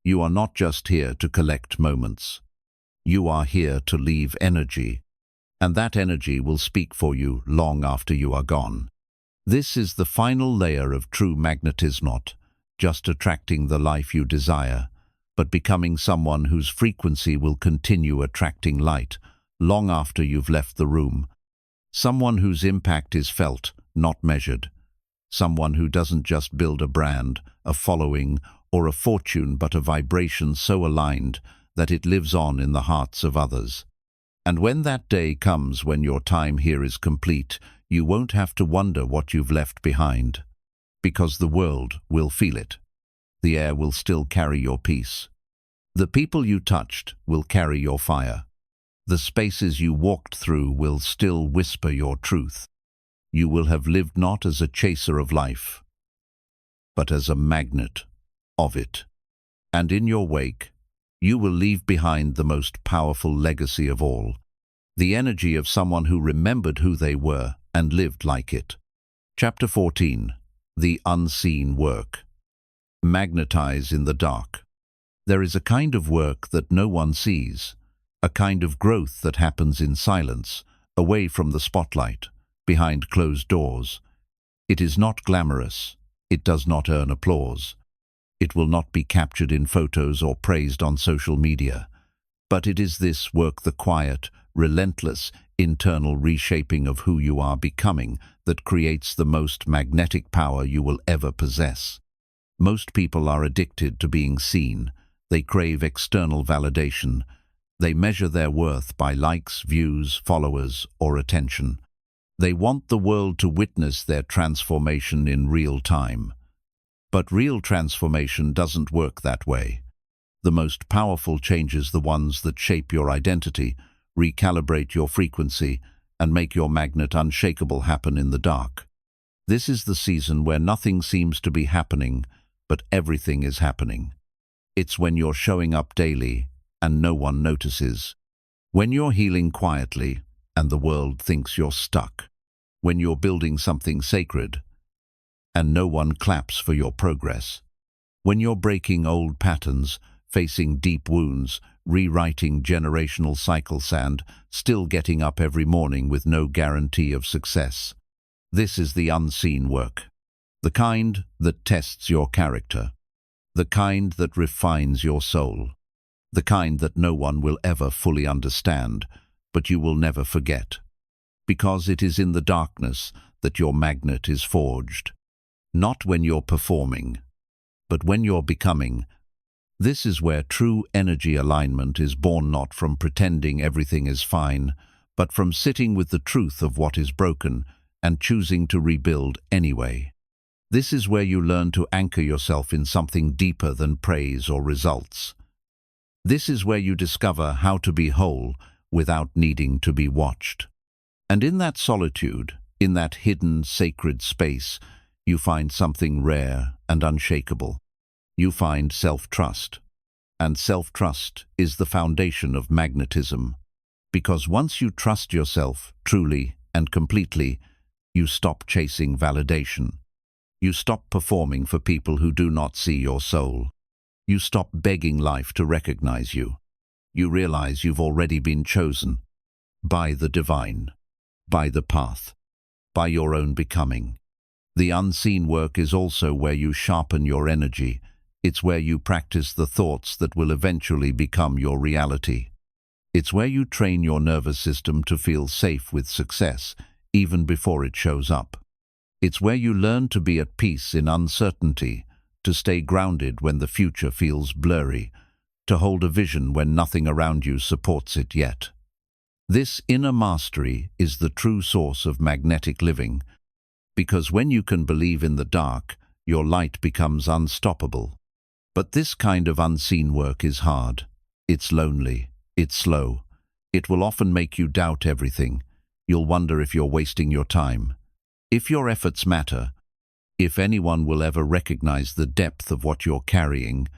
You are not just here to collect moments. You are here to leave energy, and that energy will speak for you long after you are gone. This is the final layer of true magnetism, not just attracting the life you desire, but becoming someone whose frequency will continue attracting light long after you've left the room. Someone whose impact is felt, not measured. Someone who doesn't just build a brand, a following, or a fortune, but a vibration so aligned that it lives on in the hearts of others. And when that day comes when your time here is complete, you won't have to wonder what you've left behind, because the world will feel it. The air will still carry your peace. The people you touched will carry your fire. The spaces you walked through will still whisper your truth. You will have lived not as a chaser of life, but as a magnet of it. And in your wake, you will leave behind the most powerful legacy of all, the energy of someone who remembered who they were and lived like it. Chapter 14. The Unseen Work. Magnetize in the dark. There is a kind of work that no one sees, a kind of growth that happens in silence, away from the spotlight, behind closed doors. It is not glamorous. It does not earn applause. It will not be captured in photos or praised on social media. But it is this work, the quiet, relentless, internal reshaping of who you are becoming, that creates the most magnetic power you will ever possess. Most people are addicted to being seen. They crave external validation. They measure their worth by likes, views, followers, or attention. They want the world to witness their transformation in real time. But real transformation doesn't work that way. The most powerful changes, the ones that shape your identity, recalibrate your frequency, and make your magnet unshakable, happen in the dark. This is the season where nothing seems to be happening, but everything is happening. It's when you're showing up daily and no one notices. When you're healing quietly and the world thinks you're stuck. When you're building something sacred and no one claps for your progress. When you're breaking old patterns, facing deep wounds, rewriting generational cycles, and still getting up every morning with no guarantee of success. This is the unseen work. The kind that tests your character. The kind that refines your soul. The kind that no one will ever fully understand, but you will never forget. Because it is in the darkness that your magnet is forged. Not when you're performing, but when you're becoming. This is where true energy alignment is born, not from pretending everything is fine, but from sitting with the truth of what is broken and choosing to rebuild anyway. This is where you learn to anchor yourself in something deeper than praise or results. This is where you discover how to be whole without needing to be watched. And in that solitude, in that hidden, sacred space, you find something rare and unshakable. You find self-trust. And self-trust is the foundation of magnetism. Because once you trust yourself truly and completely, you stop chasing validation. You stop performing for people who do not see your soul. You stop begging life to recognize you. You realize you've already been chosen by the divine, by the path, by your own becoming. The unseen work is also where you sharpen your energy. It's where you practice the thoughts that will eventually become your reality. It's where you train your nervous system to feel safe with success, even before it shows up. It's where you learn to be at peace in uncertainty, to stay grounded when the future feels blurry, to hold a vision when nothing around you supports it yet. This inner mastery is the true source of magnetic living, because when you can believe in the dark, your light becomes unstoppable. But this kind of unseen work is hard. It's lonely. It's slow. It will often make you doubt everything. You'll wonder if you're wasting your time, if your efforts matter, If anyone will ever recognize the depth of what you're carrying,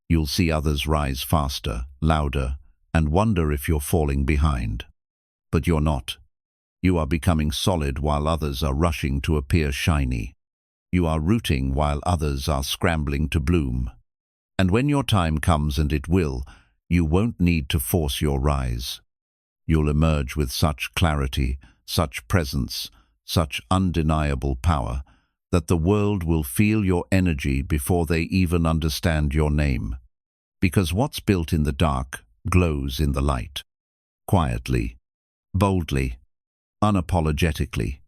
you'll see others rise faster, louder, and wonder if you're falling behind. But you're not. You are becoming solid while others are rushing to appear shiny. You are rooting while others are scrambling to bloom. And when your time comes, and it will, you won't need to force your rise. You'll emerge with such clarity, such presence, such undeniable power, that the world will feel your energy before they even understand your name. Because what's built in the dark glows in the light. Quietly, boldly, unapologetically.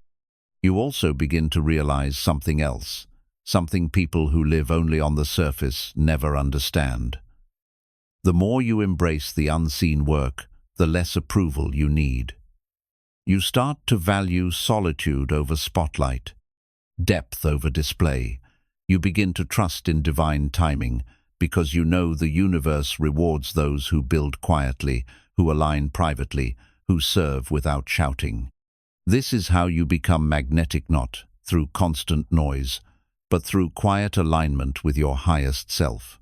You also begin to realize something else, something people who live only on the surface never understand. The more you embrace the unseen work, the less approval you need. You start to value solitude over spotlight, depth over display. You begin to trust in divine timing, because you know the universe rewards those who build quietly, who align privately, who serve without shouting. This is how you become magnetic, not through constant noise, but through quiet alignment with your highest self.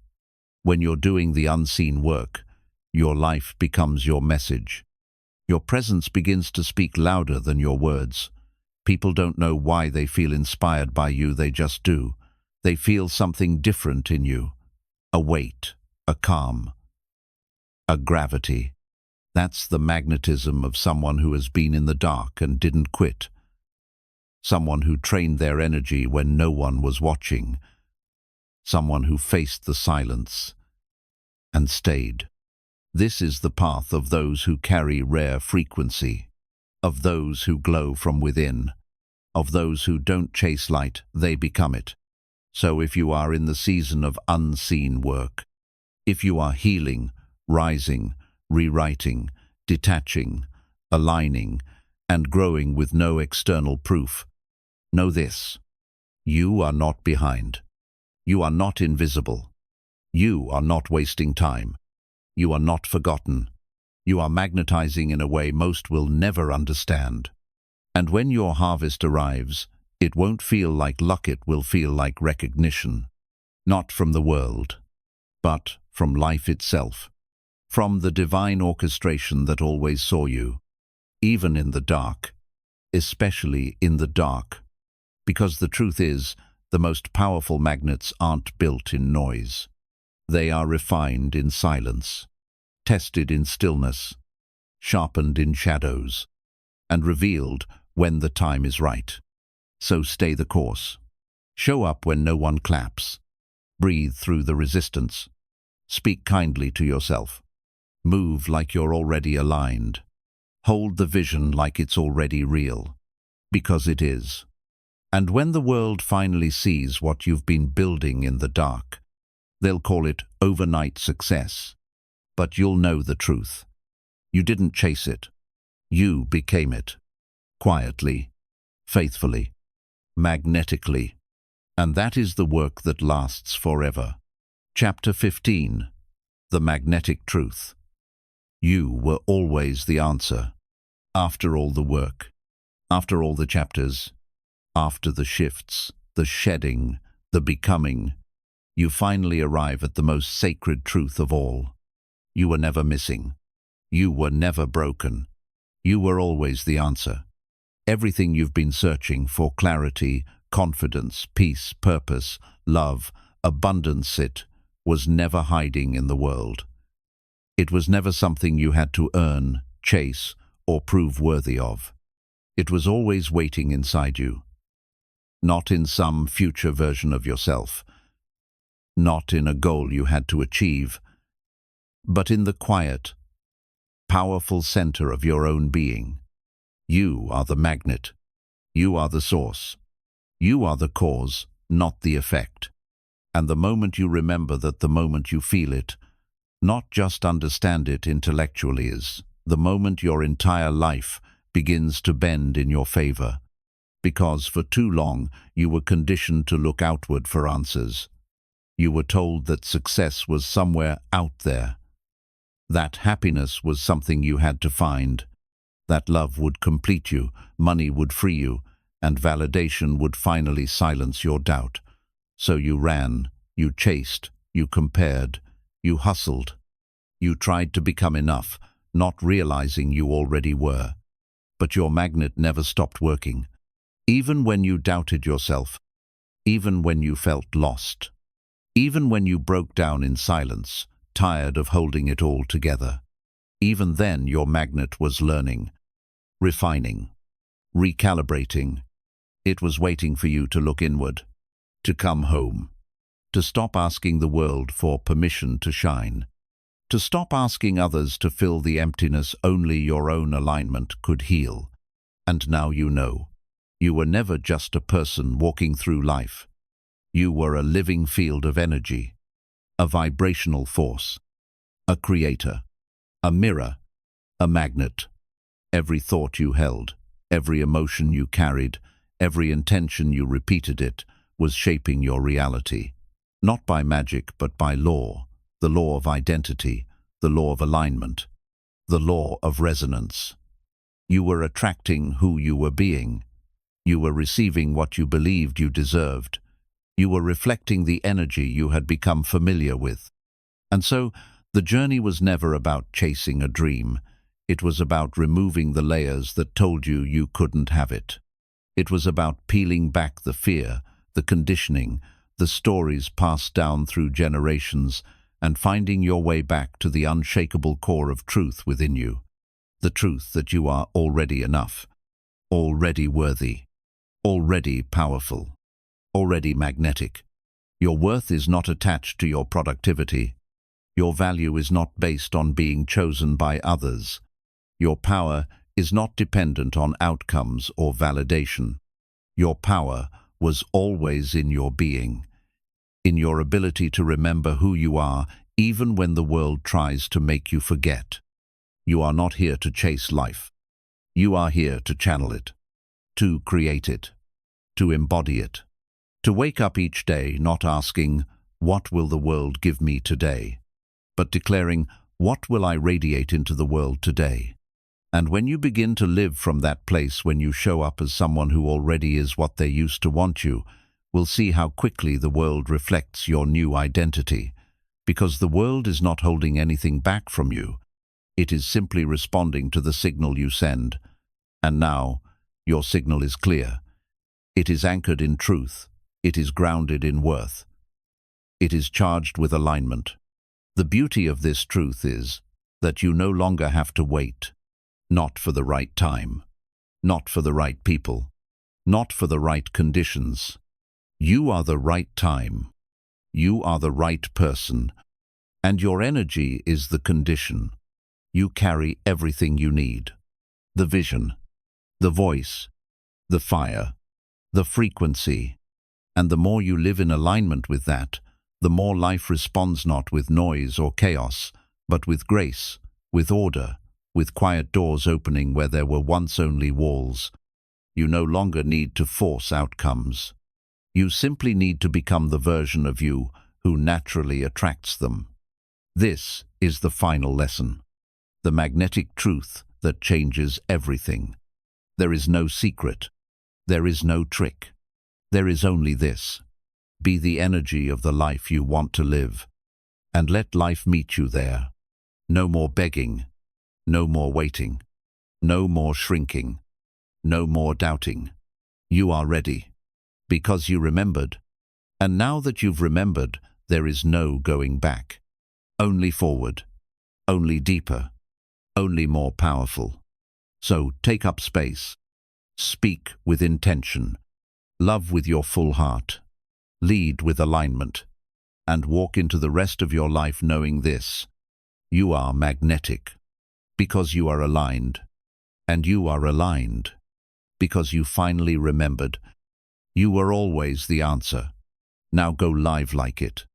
When you're doing the unseen work, your life becomes your message. Your presence begins to speak louder than your words. People don't know why they feel inspired by you, they just do. They feel something different in you. A weight, a calm, a gravity. That's the magnetism of someone who has been in the dark and didn't quit. Someone who trained their energy when no one was watching. Someone who faced the silence and stayed. This is the path of those who carry rare frequency, of those who glow from within, of those who don't chase light, they become it. So if you are in the season of unseen work, if you are healing, rising, rewriting, detaching, aligning, and growing with no external proof, know this: you are not behind. You are not invisible. You are not wasting time. You are not forgotten. You are magnetizing in a way most will never understand. And when your harvest arrives, it won't feel like luck, it will feel like recognition. Not from the world, but from life itself. From the divine orchestration that always saw you, even in the dark, especially in the dark. Because the truth is, the most powerful magnets aren't built in noise. They are refined in silence, tested in stillness, sharpened in shadows, and revealed when the time is right. So stay the course. Show up when no one claps. Breathe through the resistance. Speak kindly to yourself. Move like you're already aligned. Hold the vision like it's already real. Because it is. And when the world finally sees what you've been building in the dark, they'll call it overnight success. But you'll know the truth. You didn't chase it. You became it. Quietly, faithfully, magnetically. And that is the work that lasts forever. Chapter 15. The Magnetic Truth. You were always the answer. After all the work, after all the chapters, after the shifts, the shedding, the becoming, you finally arrive at the most sacred truth of all. You were never missing. You were never broken. You were always the answer. Everything you've been searching for, clarity, confidence, peace, purpose, love, abundance, it was never hiding in the world. It was never something you had to earn, chase, or prove worthy of. It was always waiting inside you. Not in some future version of yourself. Not in a goal you had to achieve, but in the quiet, powerful center of your own being. You are the magnet. You are the source. You are the cause, not the effect. And the moment you remember that, the moment you feel it, not just understand it intellectually, is the moment your entire life begins to bend in your favor. Because for too long you were conditioned to look outward for answers. You were told that success was somewhere out there, that happiness was something you had to find, that love would complete you, money would free you, and validation would finally silence your doubt. So you ran, you chased, you compared, you hustled. You tried to become enough, not realizing you already were. But your magnet never stopped working. Even when you doubted yourself, even when you felt lost, even when you broke down in silence, tired of holding it all together. Even then your magnet was learning, refining, recalibrating. It was waiting for you to look inward, to come home, to stop asking the world for permission to shine, to stop asking others to fill the emptiness only your own alignment could heal. And now you know. You were never just a person walking through life. You were a living field of energy, a vibrational force, a creator, a mirror, a magnet. Every thought you held, every emotion you carried, every intention you repeated it, was shaping your reality. Not by magic, but by law, the law of identity, the law of alignment, the law of resonance. You were attracting who you were being. You were receiving what you believed you deserved. You were reflecting the energy you had become familiar with. And so, the journey was never about chasing a dream. It was about removing the layers that told you you couldn't have it. It was about peeling back the fear, the conditioning, the stories passed down through generations, and finding your way back to the unshakable core of truth within you. The truth that you are already enough, already worthy, already powerful, already magnetic. Your worth is not attached to your productivity. Your value is not based on being chosen by others. Your power is not dependent on outcomes or validation. Your power was always in your being, in your ability to remember who you are even when the world tries to make you forget. You are not here to chase life. You are here to channel it, to create it, to embody it, to wake up each day not asking, "What will the world give me today?" but declaring, "What will I radiate into the world today?" And when you begin to live from that place, when you show up as someone who already is what they used to want you, we'll see how quickly the world reflects your new identity. Because the world is not holding anything back from you. It is simply responding to the signal you send. And now, your signal is clear. It is anchored in truth. It is grounded in worth. It is charged with alignment. The beauty of this truth is that you no longer have to wait. Not for the right time. Not for the right people. Not for the right conditions. You are the right time. You are the right person. And your energy is the condition. You carry everything you need. The vision, the voice, the fire, the frequency. And the more you live in alignment with that, the more life responds not with noise or chaos, but with grace, with order, with quiet doors opening where there were once only walls. You no longer need to force outcomes. You simply need to become the version of you who naturally attracts them. This is the final lesson. The magnetic truth that changes everything. There is no secret. There is no trick. There is only this. Be the energy of the life you want to live, and let life meet you there. No more begging. No more waiting. No more shrinking. No more doubting. You are ready, because you remembered. And now that you've remembered, there is no going back. Only forward. Only deeper. Only more powerful. So take up space. Speak with intention. Love with your full heart. Lead with alignment. And walk into the rest of your life knowing this. You are magnetic. Because you are aligned. And you are aligned. Because you finally remembered. You were always the answer. Now go live like it.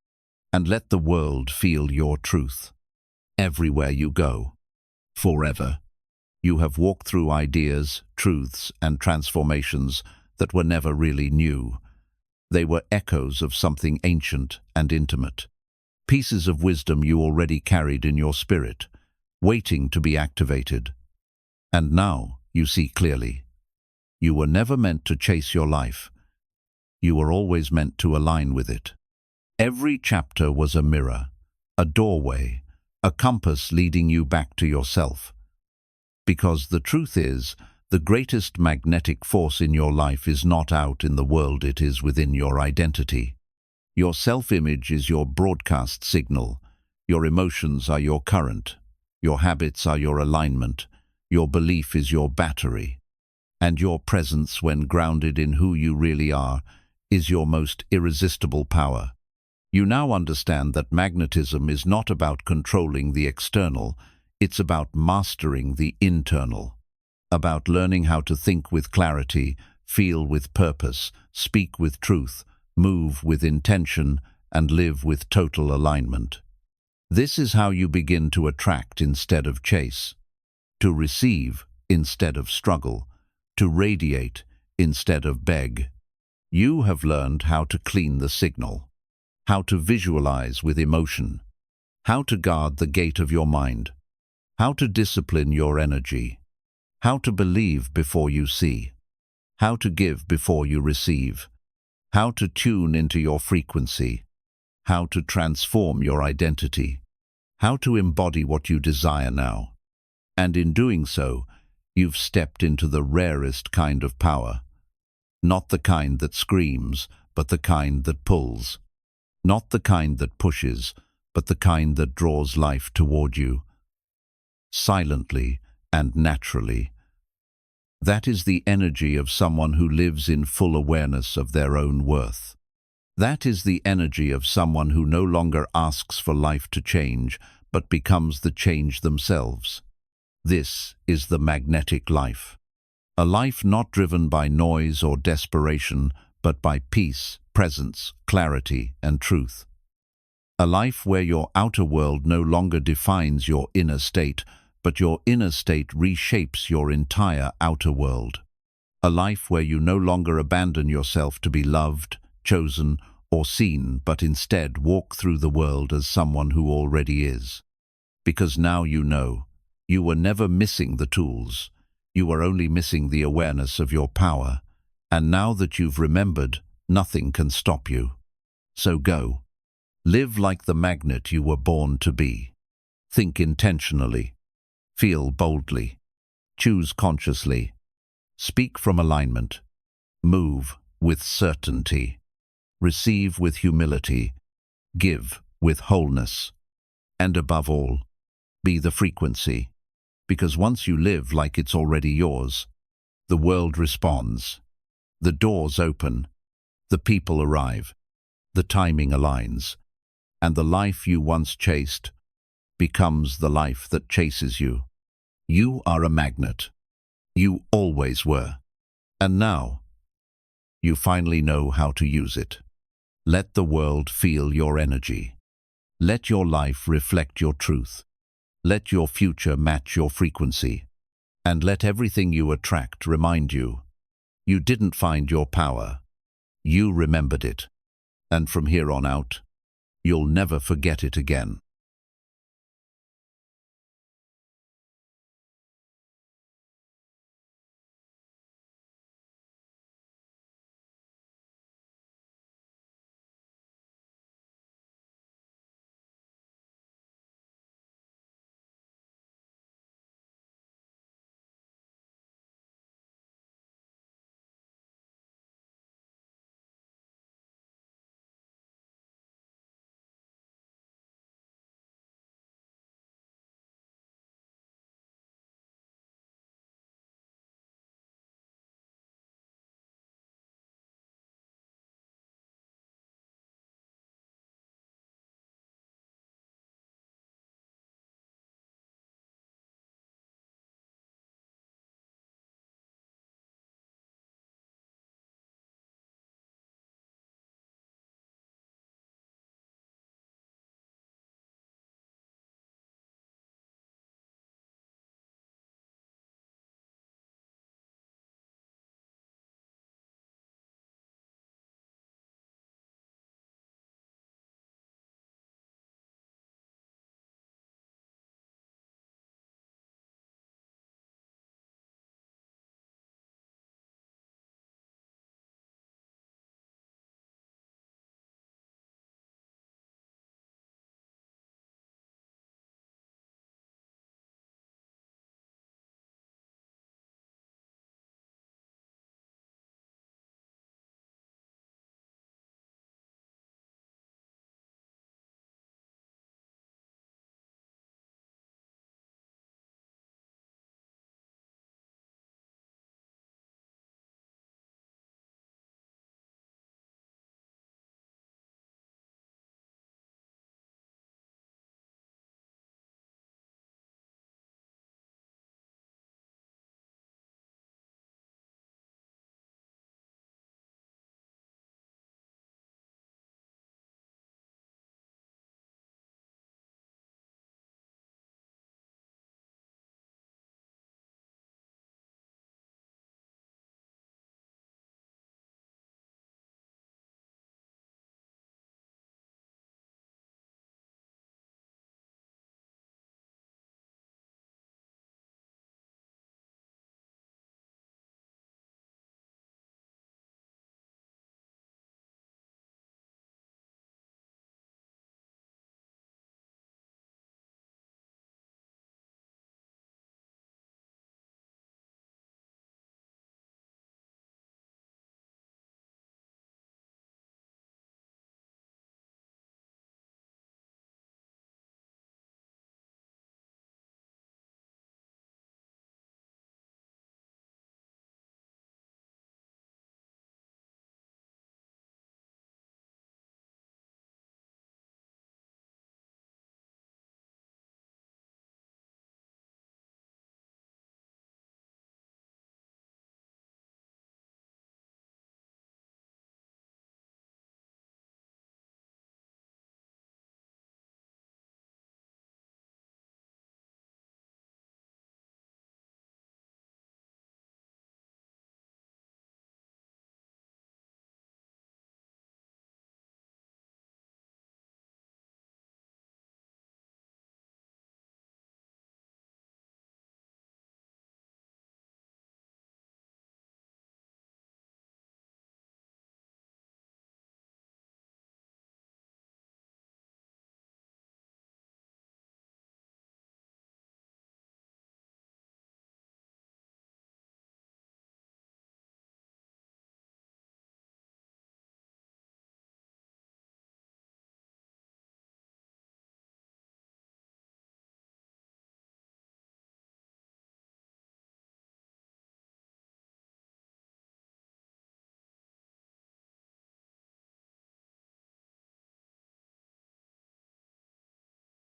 And let the world feel your truth. Everywhere you go. Forever. You have walked through ideas, truths, and transformations that were never really new. They were echoes of something ancient and intimate. Pieces of wisdom you already carried in your spirit, waiting to be activated. And now you see clearly. You were never meant to chase your life. You were always meant to align with it. Every chapter was a mirror, a doorway, a compass leading you back to yourself. Because the truth is, the greatest magnetic force in your life is not out in the world, it is within your identity. Your self-image is your broadcast signal. Your emotions are your current. Your habits are your alignment. Your belief is your battery. And your presence, when grounded in who you really are, is your most irresistible power. You now understand that magnetism is not about controlling the external, it's about mastering the internal. About learning how to think with clarity, feel with purpose, speak with truth, move with intention, and live with total alignment. This is how you begin to attract instead of chase, to receive instead of struggle, to radiate instead of beg. You have learned how to clean the signal, how to visualize with emotion, how to guard the gate of your mind, how to discipline your energy, how to believe before you see, how to give before you receive, how to tune into your frequency, how to transform your identity, how to embody what you desire now. And in doing so, you've stepped into the rarest kind of power. Not the kind that screams, but the kind that pulls. Not the kind that pushes, but the kind that draws life toward you. Silently and naturally. That is the energy of someone who lives in full awareness of their own worth. That is the energy of someone who no longer asks for life to change, but becomes the change themselves. This is the magnetic life. A life not driven by noise or desperation, but by peace, presence, clarity, and truth. A life where your outer world no longer defines your inner state, but your inner state reshapes your entire outer world. A life where you no longer abandon yourself to be loved, chosen, or seen, but instead walk through the world as someone who already is. Because now you know, you were never missing the tools. You were only missing the awareness of your power. And now that you've remembered, nothing can stop you. So go. Live like the magnet you were born to be. Think intentionally. Feel boldly. Choose consciously. Speak from alignment. Move with certainty. Receive with humility. Give with wholeness. And above all, be the frequency. Because once you live like it's already yours, the world responds. The doors open. The people arrive. The timing aligns. And the life you once chased becomes the life that chases you. You are a magnet. You always were. And now, you finally know how to use it. Let the world feel your energy. Let your life reflect your truth. Let your future match your frequency. And let everything you attract remind you, you didn't find your power. You remembered it. And from here on out, you'll never forget it again.